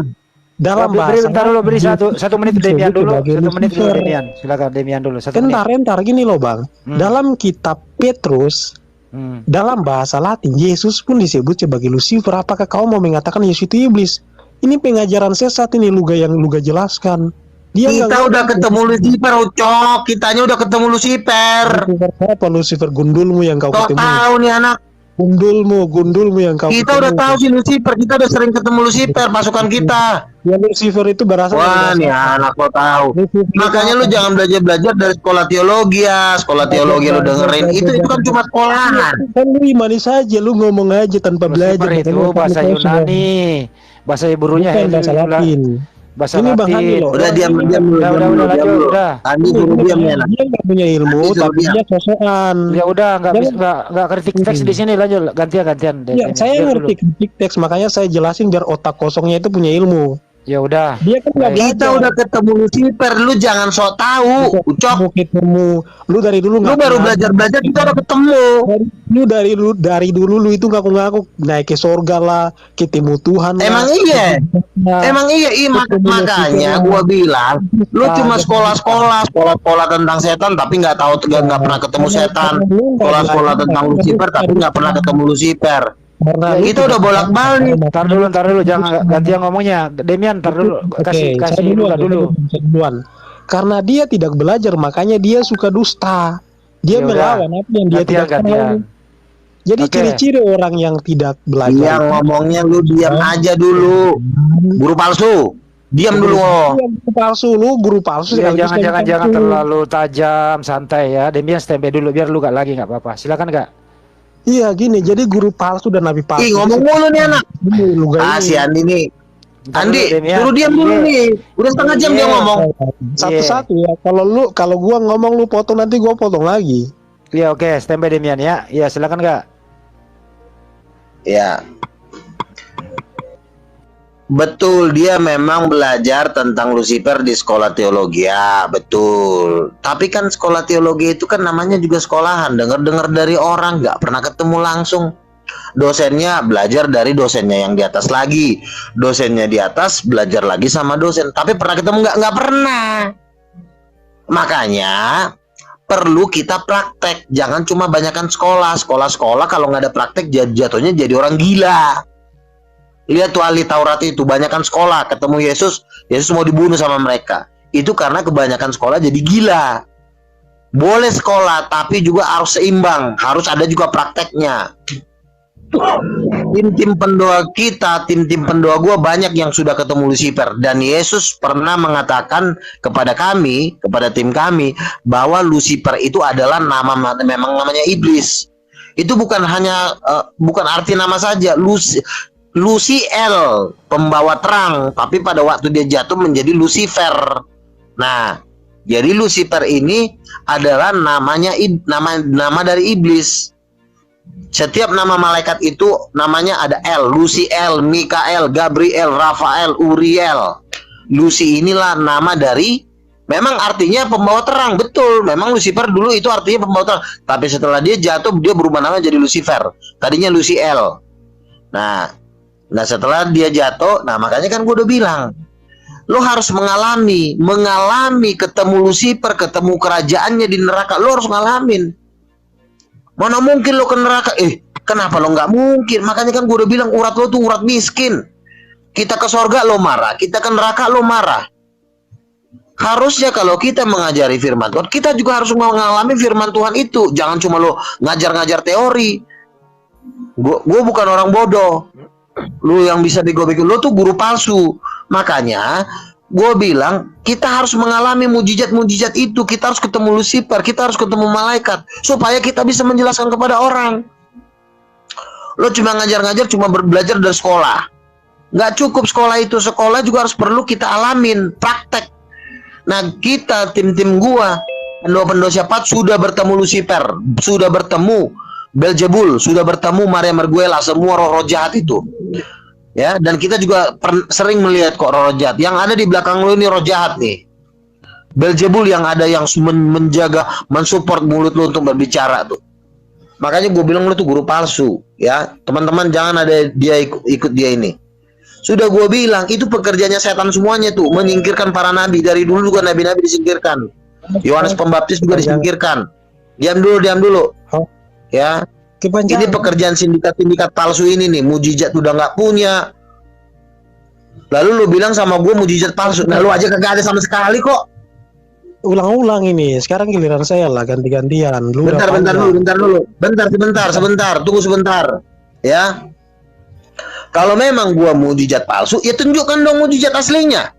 dalam Beri bahasa bentar dulu, beri satu menit Demian dulu, sebagai 1 menit dulu Lucifer. Demian. Silakan Demian dulu 1 menit. Entar gini loh Bang. Hmm. Dalam kitab Petrus, Hmm. dalam bahasa Latin Yesus pun disebut sebagai Lucifer. Apakah kau mau mengatakan Yesus itu iblis? Ini pengajaran sesat ini Luga jelaskan. Dia Kita nggak udah ketemu Lucifer, Ucok. Kitanya udah ketemu Lucifer. Lucifer apa? Lucifer gundulmu yang kau Kok ketemu. tahu nih anak? Gundulmu yang kau Kita udah tahu sih Lucifer. Kita udah sering ketemu Lucifer pasukan kita. Ya Lucifer itu berasal Wah, nih anak kok tahu. Makanya lu jangan belajar dari sekolah teologi ya. Sekolah teologi lu dengerin itu kan cuma sekolahan. Kan lu imani saja, lu ngomong aja tanpa belajar. Lucifer itu Makanya bahasa kamu tahu semua. Yunani. Bahasa Hebrunya Bukan bahasa Latin. bahasa Ini Bang Handi Latin. loh. Udah diam Ini diam dulu, Udah, diam udah, dulu, udah, diam lanjut, dulu. udah. Andi suruh diam ya. Nak. Dia nggak punya ilmu, Nanti suruh tapi diam. dia sosokan. Ya udah, Jangan- nggak kritik teks di sini, lanjut, gantian. Ya, saya Biar ngerti dulu. kritik teks, makanya saya jelasin biar otak kosongnya itu punya ilmu. Ya udah. Dia kan nggak Baik. Kita belajar. udah ketemu Lucifer, lu jangan sok tahu. Ucok, Ketemu, lu dari dulu lu nggak baru kenal. belajar kita udah ketemu. Dari dulu lu itu ngaku-ngaku naik ke surga lah, ketemu Tuhan lah. Emang iya? Nah, Emang iya, makanya gua bilang lu cuma sekolah tentang setan tapi nggak pernah ketemu setan. Sekolah tentang Lucifer tapi nggak pernah ketemu Lucifer. karena Ya, lu kita tidak udah bolak-balik. Ntar dulu, jangan gantian ngomongnya. Demian, ntar dulu, kasih Oke, saya Luka dulu. saya duluan. Karena dia tidak belajar, makanya dia suka dusta. Dia Ya udah. melawan apa yang dia tidak tahu. Gantian. Jadi Oke. ciri-ciri orang yang tidak Yang belajar. ngomongnya lu diam aja dulu. Guru palsu. Diam dulu. Guru palsu, lu guru palsu. Ya, sekaligus jangan yang palsu. terlalu tajam, santai ya. Demian standby dulu biar lu gak lagi, nggak apa-apa. Silakan Kak. Iya gini, jadi guru palsu dan nabi palsu. Ih, ngomong mulu nih anak. Ini, lu gak Ah, ini. si Andi nih. Ntar Andi, dulu, Demian. suruh diam dulu Iya. nih. Udah setengah jam dia Iya. ngomong. Satu-satu ya. Kalau gua ngomong lu potong, nanti gua potong lagi. Iya, oke, standby Demian ya. Iya, silakan Kak. Ya. Betul, dia memang belajar tentang Lucifer di sekolah teologi. Ya, betul. Tapi kan sekolah teologi itu kan namanya juga sekolahan. Dengar-dengar dari orang, nggak pernah ketemu langsung. Dosennya belajar dari dosennya yang di atas lagi. Dosennya di atas belajar lagi sama dosen. Tapi pernah ketemu nggak pernah. Makanya perlu kita praktek. Jangan cuma banyakkan sekolah. Sekolah kalau nggak ada praktek jatuhnya jadi orang gila. Lihat tuh ahli Taurat itu, banyakkan sekolah, ketemu Yesus mau dibunuh sama mereka. Itu karena kebanyakan sekolah jadi gila. Boleh sekolah, tapi juga harus seimbang, harus ada juga prakteknya. Tim-tim pendoa kita, tim-tim pendoa gua banyak yang sudah ketemu Lucifer. Dan Yesus pernah mengatakan kepada kami, kepada tim kami, bahwa Lucifer itu adalah memang namanya iblis. Itu bukan hanya, bukan arti nama saja, Luciel, pembawa terang, tapi pada waktu dia jatuh menjadi Lucifer. Nah, jadi Lucifer ini adalah nama dari iblis. Setiap nama malaikat itu namanya ada L, Luciel, Mikael, Gabriel, Rafael, Uriel. Lucy inilah nama dari, memang artinya pembawa terang, betul. Memang Lucifer dulu itu artinya pembawa terang, tapi setelah dia jatuh dia berubah nama jadi Lucifer. Tadinya Luciel. Nah, setelah dia jatuh, nah makanya kan gue udah bilang, lo harus mengalami ketemu Lucifer, ketemu kerajaannya di neraka, lo harus ngalamin. Mana mungkin lo ke neraka? Kenapa lo nggak mungkin? Makanya kan gue udah bilang urat lo tuh urat miskin. Kita ke sorga lo marah, kita ke neraka lo marah. Harusnya kalau kita mengajari firman Tuhan, kita juga harus mengalami firman Tuhan itu. Jangan cuma lo ngajar-ngajar teori. Gue bukan orang bodoh. Lu yang bisa digobekin, lu tuh guru palsu. Makanya gue bilang kita harus mengalami mujizat-mujizat itu. Kita harus ketemu Lucifer, kita harus ketemu malaikat, supaya kita bisa menjelaskan kepada orang. Lu cuma ngajar-ngajar, cuma belajar dari sekolah, nggak cukup sekolah itu. Sekolah juga harus perlu kita alamin, praktek. Nah kita tim-tim gua pendoa siapa sudah bertemu Lucifer, sudah bertemu Belzebul, sudah bertemu Maria Marguela, semua roh-roh jahat itu. Ya, dan kita juga sering melihat kok roh jahat. Yang ada di belakang lu ini roh jahat nih. Belzebul yang ada yang menjaga, mensupport mulut lu untuk berbicara tuh. Makanya gue bilang lu tuh guru palsu, ya. Teman-teman jangan ada dia ikut dia ini. Sudah gue bilang itu pekerjaannya setan semuanya tuh, menyingkirkan para nabi. Dari dulu juga nabi-nabi disingkirkan. Yohanes Pembaptis juga disingkirkan. Diam dulu. Ya, ini pekerjaan sindikat palsu ini nih, mujizat udah nggak punya. Lalu lu bilang sama gue mujizat palsu, nah lu aja kagak ada sama sekali kok. Ulang-ulang ini, sekarang giliran saya lah ganti-gantian. Bentar dulu, sebentar, tunggu sebentar, ya. Kalau memang gue mujizat palsu, ya tunjukkan dong mujizat aslinya.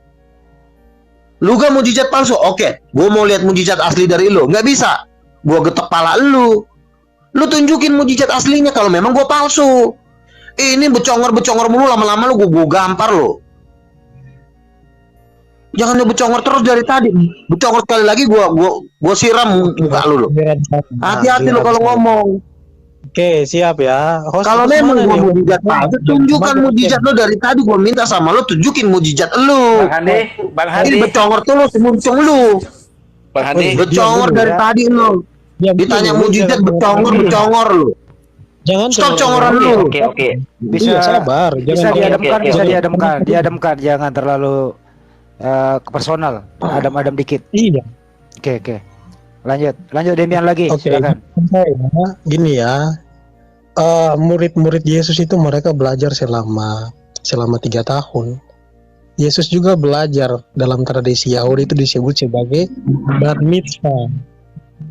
Lu gak mujizat palsu, oke, gue mau lihat mujizat asli dari lu, nggak bisa, gue getok pala lu. Lu tunjukin mujizat aslinya kalau memang gue palsu. Ini becongor mulu, lama-lama lu gue gampar lu. Jangan lu becongor terus dari tadi. Becongor sekali lagi gua siram muka lu. Hati-hati lu kalau ngomong. Oke, siap ya. Host, Kalau host memang mana gua nih? mujizat palsu, tunjukkan mujizat lu dari tadi. Gua minta sama lu tunjukin mujizat lu. Bang Ini Handi, becongor terus muncung lu. Bang Handi. Becongor dulu dari ya. tadi lu. Diam Ditanya dulu, mujizat jangan becongor lu. Jangan Stop congoran lu. Oke. Bisa Iya, sabar. bisa Jangan- diadamkan, oke, bisa oke. diadamkan, jangan terlalu personal, adem-adem dikit. Iya. Oke. Lanjut Demian lagi, Oke. silakan. Gini ya. Murid-murid Yesus itu mereka belajar selama 3 tahun. Yesus juga belajar dalam tradisi Yahudi itu disebut sebagai bar mitzvah.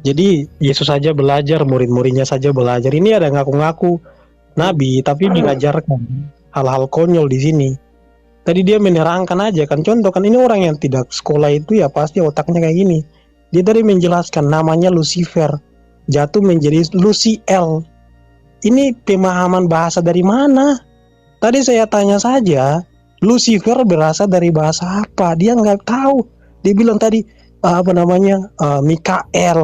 Jadi Yesus saja belajar, murid-muridnya saja belajar. Ini ada ngaku-ngaku nabi tapi mengajarkan hal-hal konyol di sini. Tadi dia menerangkan aja kan, contoh kan ini orang yang tidak sekolah itu ya pasti otaknya kayak gini. Dia tadi menjelaskan namanya Lucifer, jatuh menjadi Luciel. Ini pemahaman bahasa dari mana? Tadi saya tanya saja, Lucifer berasal dari bahasa apa? Dia nggak tahu. Dia bilang tadi Mikael,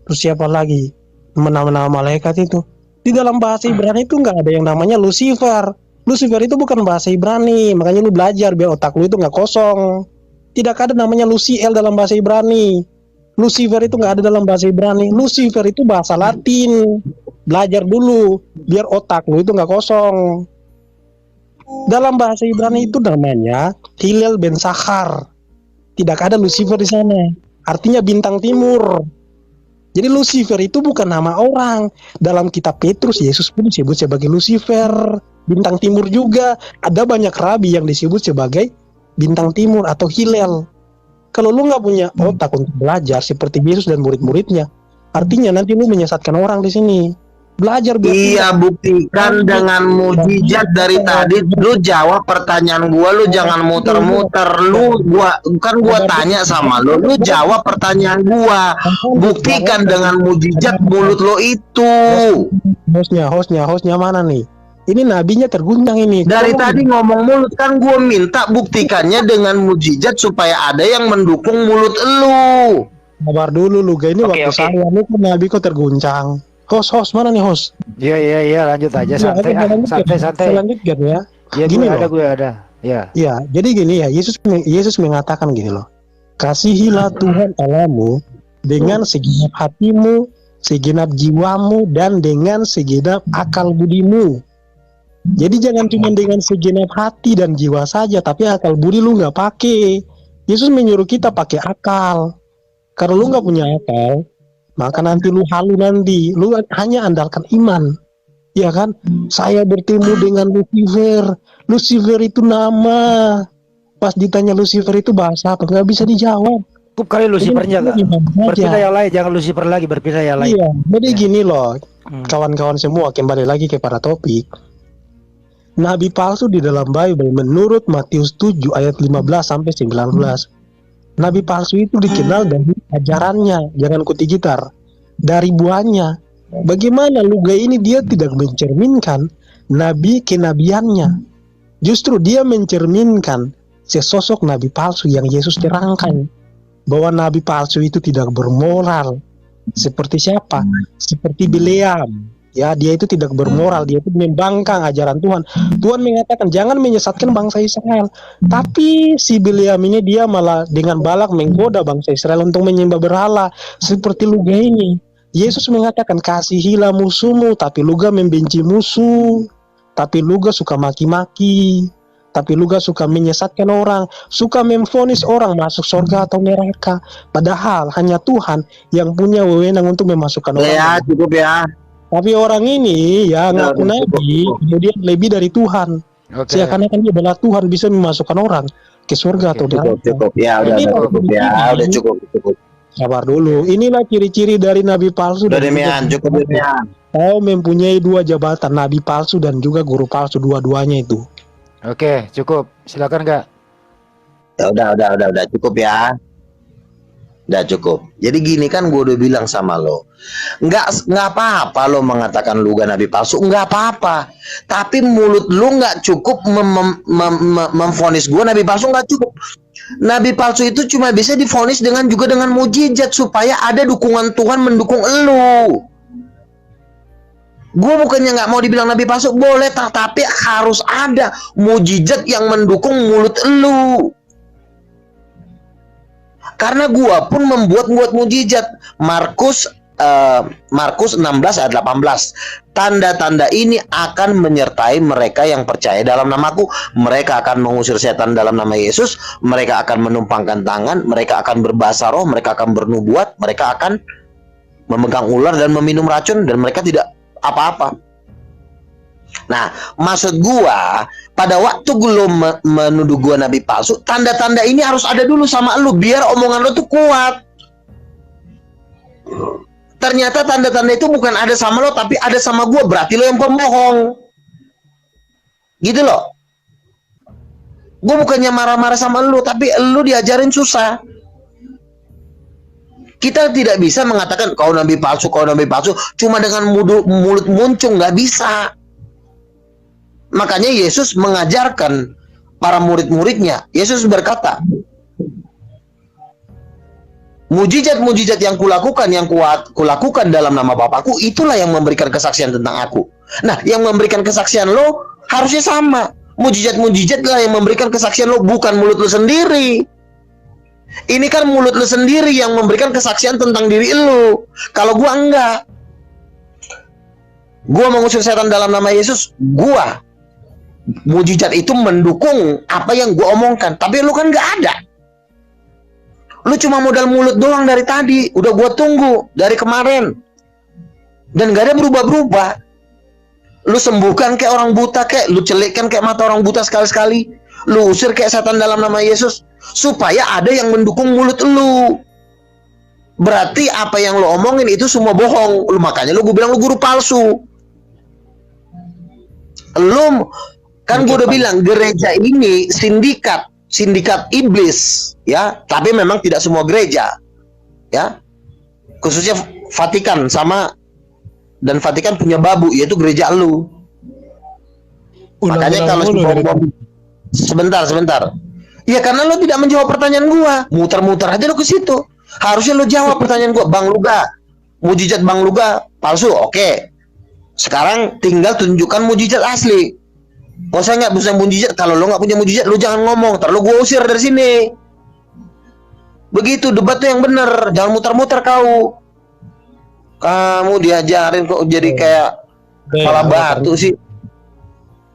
terus siapa lagi? Nama-nama malaikat itu. Di dalam bahasa Ibrani itu nggak ada yang namanya Lucifer. Lucifer itu bukan bahasa Ibrani, makanya lu belajar biar otak lu itu nggak kosong. Tidak ada namanya Luciel dalam bahasa Ibrani. Lucifer itu nggak ada dalam bahasa Ibrani. Lucifer itu bahasa Latin. Belajar dulu biar otak lu itu nggak kosong. Dalam bahasa Ibrani itu namanya Hillel ben Sachar. Tidak ada Lucifer di sana. Artinya bintang timur. Jadi Lucifer itu bukan nama orang. Dalam kitab Petrus Yesus pun disebut sebagai Lucifer, bintang timur juga. Ada banyak rabi yang disebut sebagai bintang timur atau Hillel. Kalau lu nggak punya otak untuk belajar seperti Yesus dan murid-muridnya, artinya nanti lu menyesatkan orang di sini. Belajar biar Iya, buktikan dengan mujizat dari tadi. Lu jawab pertanyaan gua, lu jangan muter-muter. Gua tanya sama lu jawab pertanyaan gua. Buktikan dengan mujizat mulut lo itu. hostnya mana nih? Ini nabinya terguncang ini. Dari tadi ngomong mulut kan gua minta buktikannya dengan mujizat supaya ada yang mendukung mulut lu. Sabar dulu lu, ini Oke, waktu oke. saya lu kok nabi kok terguncang. Host mana nih host? Iya, lanjut aja, Ya, santai, oke, santai. Saya lanjutkan ya. Ya, Gini gue loh. ada. Ya. Ya, jadi gini ya, Yesus mengatakan gini loh. Kasihilah Tuhan Allahmu dengan segenap hatimu, segenap jiwamu, dan dengan segenap akal budimu. Jadi jangan cuma dengan segenap hati dan jiwa saja, tapi akal budi lu nggak pakai. Yesus menyuruh kita pakai akal. Kalau lu nggak punya akal, maka nanti lu halu nanti. Lu hanya andalkan iman. Ya kan? Saya bertemu dengan Lucifer. Lucifer itu nama. Pas ditanya Lucifer itu bahasa apa? Nggak bisa dijawab. Cukup kali Lucifernya Jadi, nggak? Berpindah aja. yang lain, jangan Lucifer lagi, berpindah yang lain. Iya, jadi Ya. gini loh, Hmm. kawan-kawan semua, kembali lagi kepada topik. Nabi palsu di dalam Bible menurut Matius 7 ayat 15 sampai 19. Nabi palsu itu dikenal dari ajarannya, jangan kuti gitar, dari buahnya. Bagaimana Luga ini dia tidak mencerminkan nabi kenabiannya. Justru dia mencerminkan sesosok nabi palsu yang Yesus terangkan. Bahwa nabi palsu itu tidak bermoral. Seperti siapa? Seperti Bileam. Ya, dia itu tidak bermoral, dia itu membangkang ajaran Tuhan. Tuhan mengatakan jangan menyesatkan bangsa Israel. Tapi si Bileam ini dia malah dengan Balak menggoda bangsa Israel untuk menyembah berhala seperti Luga ini. Yesus mengatakan kasihilah musuhmu, tapi Luga membenci musuh. Tapi Luga suka maki-maki. Tapi Luga suka menyesatkan orang, suka memvonis orang masuk surga atau neraka. Padahal hanya Tuhan yang punya wewenang untuk memasukkan orang. Ya, cukup ya. Tapi orang ini ya ngaku cukup, nabi, cukup. kemudian lebih dari Tuhan. Oke. Seakan-akan dia adalah Tuhan bisa memasukkan orang ke surga Oke, atau neraka. Cukup. Ya, udah cukup ya. Udah cukup. Sabar dulu. Inilah ciri-ciri dari nabi palsu Udah dan Demian, juga cukup Demian. kau mempunyai dua jabatan, nabi palsu dan juga guru palsu, dua-duanya itu. Oke, cukup. Silakan Kak. Ya udah cukup ya. Udah cukup. Jadi gini kan gue udah bilang sama lo, nggak apa-apa lo mengatakan Luga nabi palsu, nggak apa-apa. Tapi mulut lo nggak cukup memvonis gue nabi palsu, nggak cukup. Nabi palsu itu cuma bisa divonis juga dengan mujizat supaya ada dukungan Tuhan mendukung elu. Gue bukannya nggak mau dibilang nabi palsu, boleh, tapi harus ada mujizat yang mendukung mulut elu. Karena gue pun membuat mujizat. Markus 16 ayat 18. Tanda-tanda ini akan menyertai mereka yang percaya dalam namaku. Mereka akan mengusir setan dalam nama Yesus. Mereka akan menumpangkan tangan. Mereka akan berbahasa roh. Mereka akan bernubuat. Mereka akan memegang ular dan meminum racun. Dan mereka tidak apa-apa. Nah, maksud gua, pada waktu lu menuduh gua nabi palsu, tanda-tanda ini harus ada dulu sama lu biar omongan lu tuh kuat. Ternyata tanda-tanda itu bukan ada sama lo, tapi ada sama gua, berarti lo yang pembohong. Gitu loh. Gua bukannya marah-marah sama lu, tapi lu diajarin susah. Kita tidak bisa mengatakan kau nabi palsu cuma dengan mulut muncung, nggak bisa. Makanya Yesus mengajarkan para murid-muridnya. Yesus berkata, mujizat-mujizat yang kulakukan, yang kulakukan dalam nama Bapakku, itulah yang memberikan kesaksian tentang aku. Nah, yang memberikan kesaksian lo harusnya sama. Mujizat-mujizat lah yang memberikan kesaksian lo, bukan mulut lo sendiri. Ini kan mulut lu sendiri yang memberikan kesaksian tentang diri lu. Kalau gua enggak. Gua mengusir setan dalam nama Yesus, gua. Mujizat itu mendukung apa yang gua omongkan. Tapi lu kan enggak ada. Lu cuma modal mulut doang dari tadi. Udah gua tunggu dari kemarin. Dan gak ada berubah-berubah. Lu sembuhkan kayak orang buta, kayak lu celikkan kayak mata orang buta sekali-sekali. Lu usir kayak setan dalam nama Yesus. Supaya ada yang mendukung mulut lu. Berarti apa yang lu omongin itu semua bohong. Makanya gue bilang lu guru palsu. Lu kan gue udah bilang gereja ini sindikat iblis, ya. Tapi memang tidak semua gereja, ya. Khususnya Vatikan dan Vatikan punya babu, yaitu gereja lu. Makanya kalau sebentar. Ya karena lo tidak menjawab pertanyaan gua. Muter-muter aja lo ke situ. Harusnya lo jawab pertanyaan gua. Bang Luga, mujizat Bang Luga palsu. Oke. Sekarang tinggal tunjukkan mujizat asli. Kalau saya nggak bisa mujizat, kalau lo nggak punya mujizat, lo jangan ngomong. Terlalu gua usir dari sini. Begitu debat tuh yang bener. Jangan muter-muter kau. Kamu diajarin kok jadi kayak kepala batu sih.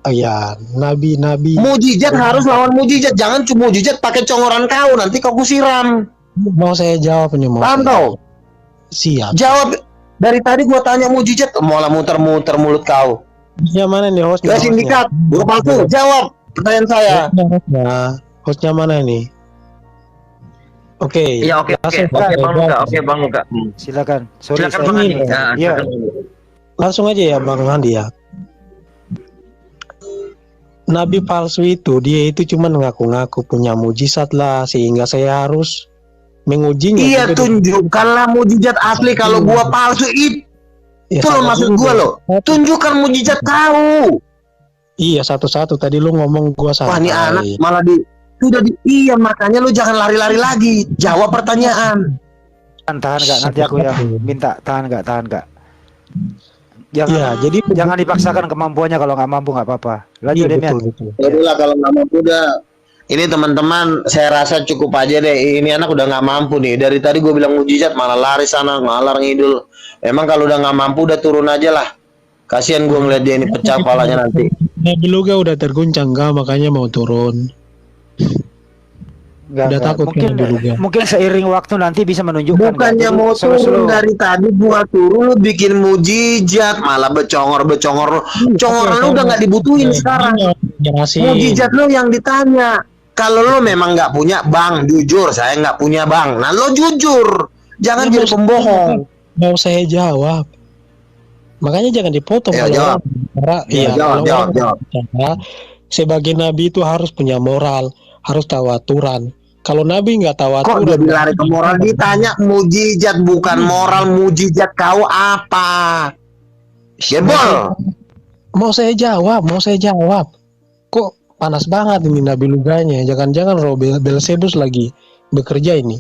Oh ya, nabi-nabi. Mujizat harus lawan mujizat, jangan cuma mujizat pakai congoran kau, nanti kau kusiram. Mau saya jawab nih, mau. Paham kau? Siap. Jawab. Dari tadi gua tanya mujizat, malah muter-muter mulut kau. Hostnya mana nih hostnya? Gak sindikat, gua palsu. Jawab pertanyaan saya. Hostnya mana ini? Oke. Iya, oke, Bang Luka. Silakan. Silakan Bang Andi. Iya. Langsung aja ya Bang Andi ya. Nabi palsu itu dia itu cuma ngaku-ngaku punya mujizat lah, sehingga saya harus mengujinya. Iya, tunjukkanlah mujizat asli. Kalau gua palsu itu lo maksud gua lo. Tunjukkan mujizat kau. Iya, satu-satu tadi lu ngomong gua salah. Wah, ini anak malah iya, makanya lu jangan lari-lari lagi. Jawab pertanyaan. Tahan nggak, nanti aku yang minta. Tahan nggak. Jadi jangan dipaksakan kemampuannya, kalau nggak mampu nggak apa-apa. Lanjut, Demian. Yaudahlah kalau nggak mampu udah. Ini teman-teman, saya rasa cukup aja deh. Ini anak udah nggak mampu nih. Dari tadi gue bilang mujizat, malah lari sana, ngalar ngidul. Emang kalau udah nggak mampu, udah turun aja lah. Kasihan gue ngeliat dia ini pecah kepalanya nanti. Nabi Luga udah terguncang, makanya mau turun. Udah takut mungkin seiring waktu nanti bisa menunjukkan. Bukannya mau turun dari tadi gua turun, lu bikin mujizat malah becongor. Congoran lu udah nggak dibutuhin sekarang. Mujizat lu yang ditanya. Kalau lu memang nggak punya, Bang, jujur saya nggak punya, Bang. Nah lo jujur, jangan jadi pembohong. Mau saya jawab. Makanya jangan dipotong. Jawab. Jawab. Sebagai nabi itu harus punya moral, harus tahu aturan. Kalau nabi nggak tahu aturan, kok jadi lari ke moral? Ditanya mujizat, bukan moral. Mujizat kau apa? Jebol. Mau saya jawab. Kok panas banget ini Nabi Luganya. Jangan-jangan Roh Belzebus lagi bekerja ini.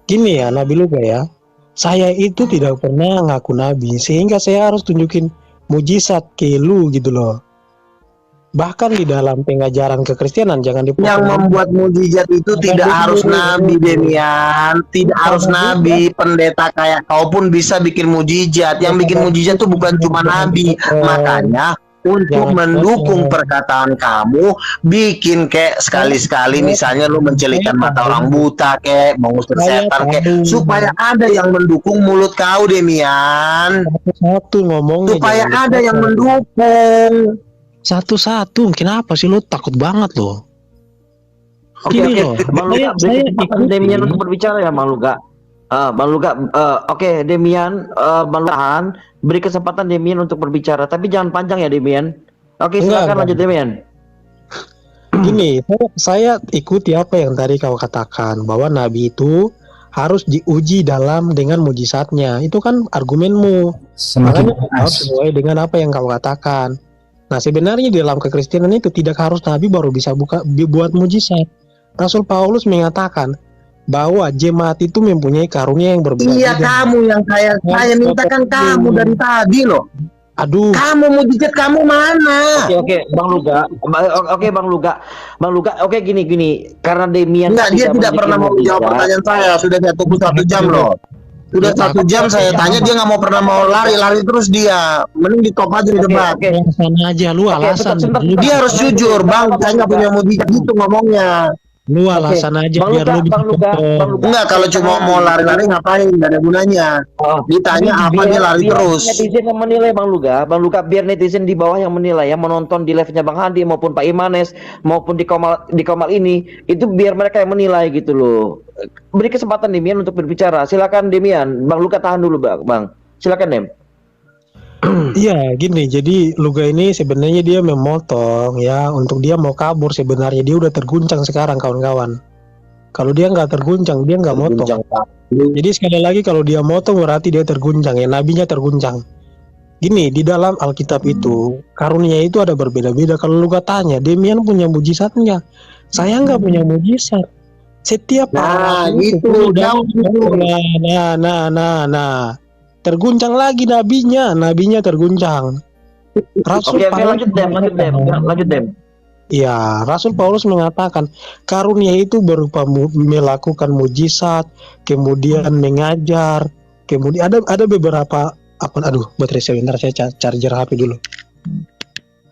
Gini ya Nabi Luga ya. Saya itu tidak pernah ngaku nabi, sehingga saya harus tunjukin mujizat ke lu gitu loh. Bahkan di dalam pengajaran kekristenan jangan dipotong. Yang membuat mujizat itu tidak harus nabi, Demian. Tidak harus nabi. Pendeta kayak kau pun bisa bikin mujizat. Yang bikin mujizat itu bukan cuma nabi. Makanya untuk mendukung perkataan kamu, bikin kayak sekali-sekali misalnya lu mencelikkan mata orang buta kayak mengusir setan kayak, supaya ada yang mendukung mulut kau, Demian. Satu ngomongnya. Supaya ada yang mendukung. Satu-satu, kenapa sih lo takut banget lo? Oke, Gini loh, Bang Luka, beri kesempatan Demian untuk berbicara ya, Bang Luka. Bang Luka, oke Demian, Bang Luka, beri kesempatan Demian untuk berbicara, tapi jangan panjang ya Demian. Oke, silakan lanjut Demian. Gini, saya ikuti apa yang tadi kau katakan, bahwa Nabi itu harus diuji dengan mujizatnya. Itu kan argumenmu. Makanya harus sesuai dengan apa yang kau katakan. Nah, sebenarnya di dalam kekristenan itu tidak harus Nabi baru bisa buat mujizat. Rasul Paulus mengatakan bahwa jemaat itu mempunyai karunia yang berbeda. Iya, kamu yang saya mintakan kamu dari tadi loh. Aduh. Kamu mujizat kamu mana? Oke, Bang Luka. Oke, Bang Luka. Oke, gini. Karena Demian dia tidak pernah mau jawab pertanyaan saya. Sudah saya tunggu 1 jam loh. Sudah 1 jam saya tanya, dia nggak mau pernah mau lari terus dia. Mending di top aja di debat. Alasan aja lu alasan. Dia harus jujur, Bang. Saya nggak punya mujizat gitu ngomongnya. Lu alasan aja biar lu bisa. Enggak, kalau cuma mau lari-lari ngapain? Nggak ada gunanya. Ditanya apa dia lari terus. Netizen yang menilai Bang Luka, biar netizen di bawah yang menilai, yang menonton di live-nya Bang Handi maupun Pak Imanes maupun di Komal ini, itu biar mereka yang menilai gitu loh. Beri kesempatan Demian untuk berbicara. Silakan Demian. Bang Luka tahan dulu Bang. Silakan Dem. Iya gini, jadi Luga ini sebenarnya dia memotong ya, untuk dia mau kabur sebenarnya dia udah terguncang sekarang kawan-kawan. Kalau dia nggak terguncang dia nggak motong. Jadi sekali lagi kalau dia motong berarti dia terguncang ya, nabinya terguncang. Gini, di dalam Alkitab itu karunia itu ada berbeda-beda. Kalau Luga tanya, Demian punya mujizatnya? Saya nggak punya mujizat. Setiap gitu. Nah. Terguncang lagi nabinya terguncang. Oke, lanjut Dem. Ya, Rasul Paulus mengatakan karunia itu berupa melakukan mujizat, kemudian mengajar, kemudian ada beberapa baterai sebentar saya charger HP dulu.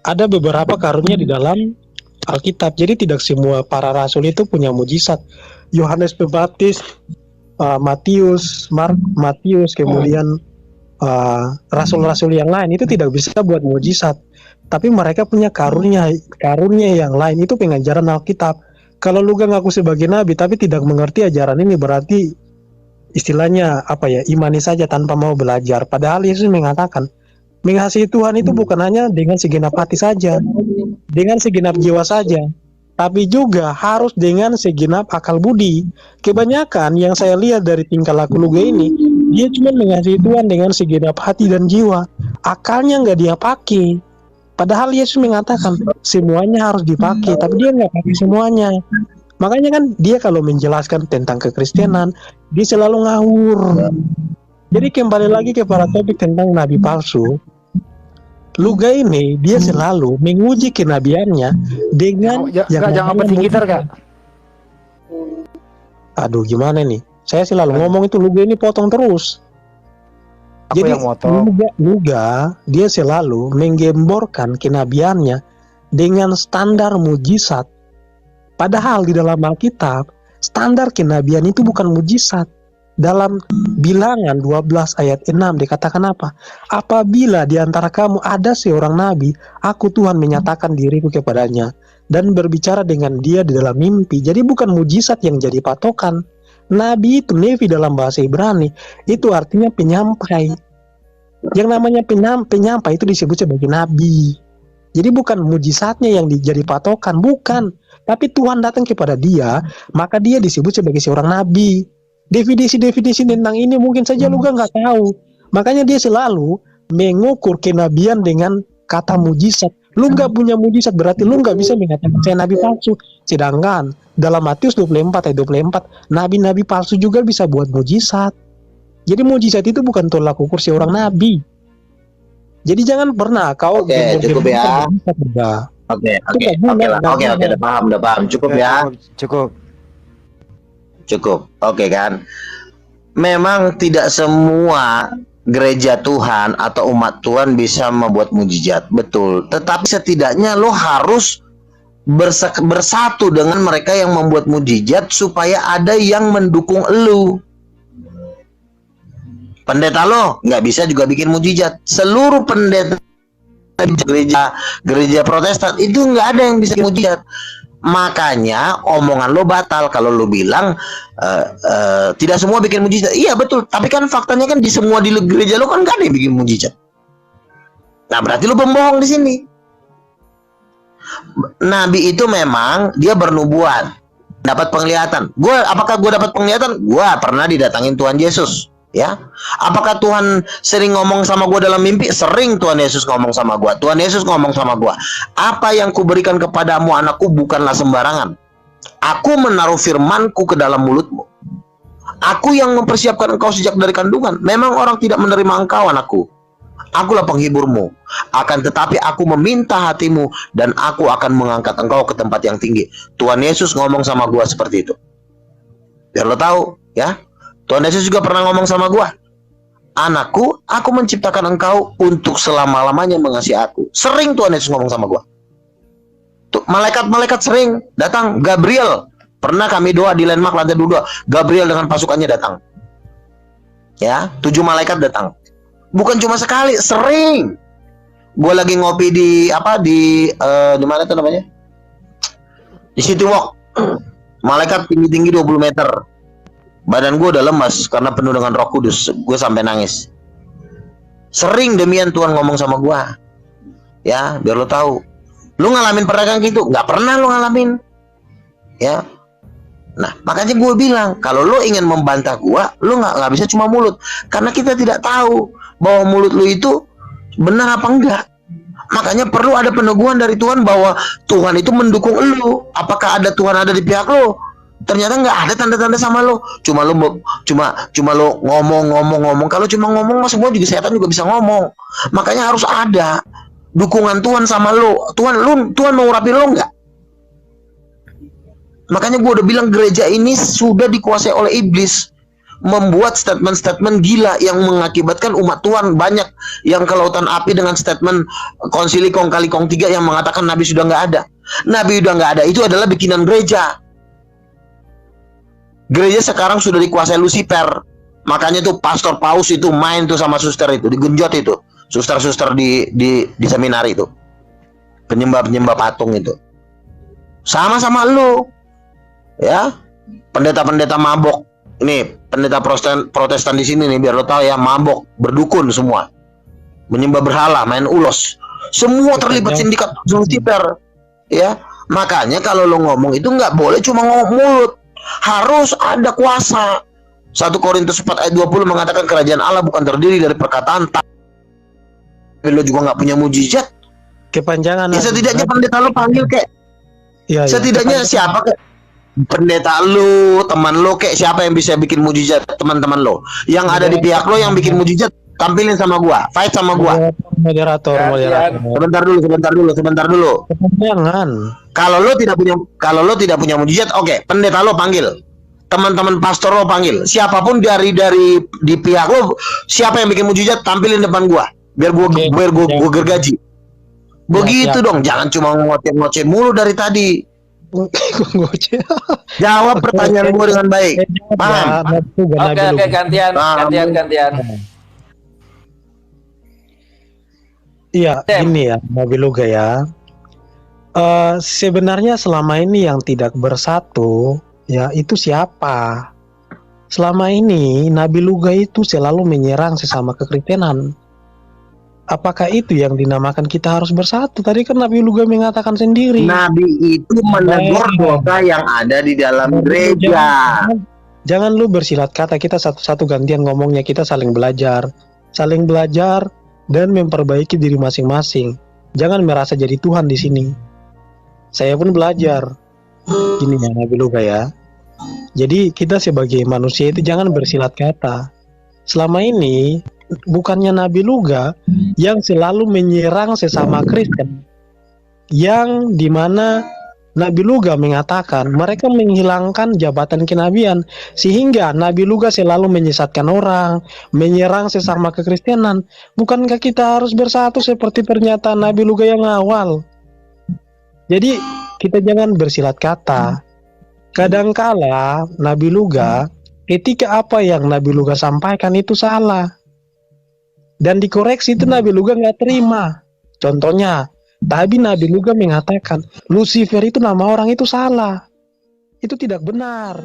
Ada beberapa karunia di dalam Alkitab. Jadi tidak semua para rasul itu punya mujizat. Yohanes Pembaptis, Matius, kemudian rasul-rasul yang lain itu tidak bisa buat mujizat, tapi mereka punya karunia yang lain, itu pengajaran Alkitab. Kalau lu gak ngaku sebagai nabi tapi tidak mengerti ajaran ini, berarti istilahnya imani saja tanpa mau belajar. Padahal Yesus mengatakan mengasihi Tuhan itu bukan hanya dengan segenap hati saja, dengan segenap jiwa saja, tapi juga harus dengan segenap akal budi. Kebanyakan yang saya lihat dari tingkah laku Luga ini, dia cuma mengasihi Tuhan dengan segenap hati dan jiwa. Akalnya nggak dia pakai. Padahal Yesus mengatakan semuanya harus dipakai, tapi dia nggak pakai semuanya. Makanya kan dia kalau menjelaskan tentang kekristenan, dia selalu ngawur. Jadi kembali lagi kepada topik tentang nabi palsu. Luga ini dia selalu menguji kenabiannya dengan jangan penting gitar Kak. Aduh gimana nih? Saya selalu ngomong itu Luga ini potong terus. Jadi Luga dia selalu menggemborkan kenabiannya dengan standar mujizat. Padahal di dalam Alkitab standar kenabian itu bukan mujizat. Dalam Bilangan 12 ayat 6 dikatakan apa? Apabila di antara kamu ada seorang nabi, aku Tuhan menyatakan diriku kepadanya dan berbicara dengan dia di dalam mimpi. Jadi bukan mujizat yang jadi patokan. Nabi itu nevi dalam bahasa Ibrani, itu artinya penyampai. Yang namanya penyampai itu disebut sebagai nabi. Jadi bukan mujizatnya yang jadi patokan, bukan. Tapi Tuhan datang kepada dia, maka dia disebut sebagai seorang nabi. Definisi tentang ini mungkin saja Luga nggak tahu. Makanya dia selalu mengukur kenabian dengan kata mujizat. Lu nggak punya mujizat, berarti lu nggak bisa mengatakan saya nabi palsu. Sedangkan dalam Matius 24 ayat 24, nabi-nabi palsu juga bisa buat mujizat. Jadi mujizat itu bukan tolak ukur si orang nabi. Jadi jangan pernah kau Oke, cukup ya. Oke, Oke, udah paham. Cukup ya. Cukup. Oke kan. Memang tidak semua gereja Tuhan atau umat Tuhan bisa membuat mujizat, betul. Tetapi setidaknya lo harus bersatu dengan mereka yang membuat mujizat supaya ada yang mendukung lo. Pendeta lo nggak bisa juga bikin mujizat. Seluruh pendeta gereja Protestan itu nggak ada yang bisa mujizat. Makanya omongan lo batal kalau lo bilang tidak semua bikin mujizat. Iya betul, tapi kan faktanya kan di semua di gereja lo kan gak ada yang bikin mujizat. Nah berarti lo pembohong di sini. Nabi itu memang dia bernubuat, dapat penglihatan. Apakah gue dapat penglihatan? Gue pernah didatangin Tuhan Yesus. Ya, apakah Tuhan sering ngomong sama gue dalam mimpi? Sering Tuhan Yesus ngomong sama gue. Tuhan Yesus ngomong sama gue, apa yang kuberikan kepadamu anakku bukanlah sembarangan. Aku menaruh firmanku ke dalam mulutmu. Aku yang mempersiapkan engkau sejak dari kandungan. Memang orang tidak menerima engkau anakku. Akulah penghiburmu. Akan tetapi aku meminta hatimu dan aku akan mengangkat engkau ke tempat yang tinggi. Tuhan Yesus ngomong sama gue seperti itu. Biar lo tahu ya. Tuhan Yesus juga pernah ngomong sama gua, anakku, aku menciptakan engkau untuk selama-lamanya mengasihi aku. Sering Tuhan Yesus ngomong sama gua. Malaikat-malaikat sering datang. Gabriel, pernah kami doa di Landmark lantai 2, Gabriel dengan pasukannya datang. Ya, 7 malaikat datang. Bukan cuma sekali, sering. Gua lagi ngopi di di mana tuh namanya? Di City Walk. Malaikat tinggi-tinggi 20 meter. Badan gue udah lemas karena penuh dengan Roh Kudus. Gue sampai nangis. Sering demikian Tuhan ngomong sama gue. Ya, biar lo tahu. Lu ngalamin pernah kan gitu? Nggak pernah lo ngalamin. Ya. Nah, makanya gue bilang, kalau lo ingin membantah gue, lo nggak bisa cuma mulut. Karena kita tidak tahu bahwa mulut lo itu benar apa enggak. Makanya perlu ada peneguhan dari Tuhan bahwa Tuhan itu mendukung lo. Apakah ada Tuhan ada di pihak lo? Ternyata nggak ada tanda-tanda sama lo. Cuma lo ngomong. Kalau cuma ngomong, semua juga setan juga bisa ngomong. Makanya harus ada dukungan Tuhan sama lo. Tuhan mau rapi lo nggak? Makanya gue udah bilang gereja ini sudah dikuasai oleh iblis, membuat statement-statement gila yang mengakibatkan umat Tuhan banyak yang ke lautan api dengan statement Konsili Kong Kali Kong 3 yang mengatakan Nabi sudah nggak ada. Nabi udah nggak ada itu adalah bikinan gereja. Gereja sekarang sudah dikuasai Lucifer. Makanya tuh Pastor Paus itu main tuh sama suster itu, digenjot itu. Suster-suster di seminari itu. Penyembah-penyembah patung itu. Sama-sama lu. Ya. Pendeta-pendeta mabok. Ini pendeta Protestan di sini nih biar lo tahu ya, mabok, berdukun semua. Menyembah berhala, main ulos. Semua terlibat sindikat Lucifer. Ya. Makanya kalau lo ngomong itu nggak boleh cuma ngomong mulut. Harus ada kuasa. 1 Korintus 4 ayat 20 mengatakan kerajaan Allah bukan terdiri dari perkataan, tapi lo juga nggak punya mujizat. Kepanjangan. Ya, setidaknya pendeta lo panggil kek. Ya, setidaknya siapa kek? Pendeta lo, teman lo kek, siapa yang bisa bikin mujizat? Teman-teman lo yang ada di pihak lo yang bikin mujizat, tampilin sama gua, fight sama gua. Moderator. Sebentar dulu. Jangan. Kalau lo tidak punya mujizat, oke, pendeta lo panggil. Teman-teman pastor lo panggil. Siapapun dari di pihak lo, siapa yang bikin mujizat, tampilin depan gua. Biar gua gergaji. Begitu dong, jangan cuma ngoceh-ngoceh mulu dari tadi. Jawab pertanyaan gua dengan baik. Paham? Oke, gantian. Iya, ini ya, Nabi Luga ya. Sebenarnya selama ini yang tidak bersatu, ya itu siapa? Selama ini Nabi Luga itu selalu menyerang sesama kekristenan. Apakah itu yang dinamakan kita harus bersatu? Tadi kan Nabi Luga mengatakan sendiri. Nabi itu menegur dosa yang ada di dalam gereja. Jangan lu bersilat kata, kita satu-satu gantian ngomongnya, kita saling belajar dan memperbaiki diri masing-masing. Jangan merasa jadi Tuhan di sini. Saya pun belajar gini ya Nabi Luga ya. Jadi kita sebagai manusia itu jangan bersilat kata. Selama ini bukannya Nabi Luga yang selalu menyerang sesama Kristen, yang dimana Nabi Luga mengatakan mereka menghilangkan jabatan kenabian, sehingga Nabi Luga selalu menyesatkan orang, menyerang sesama kekristenan. Bukankah kita harus bersatu seperti pernyataan Nabi Luga yang awal? Jadi kita jangan bersilat kata. Kadangkala Nabi Luga, ketika apa yang Nabi Luga sampaikan itu salah, dan dikoreksi itu Nabi Luga nggak terima. Contohnya, tapi Nabi Luga mengatakan Lucifer itu nama orang itu salah, itu tidak benar.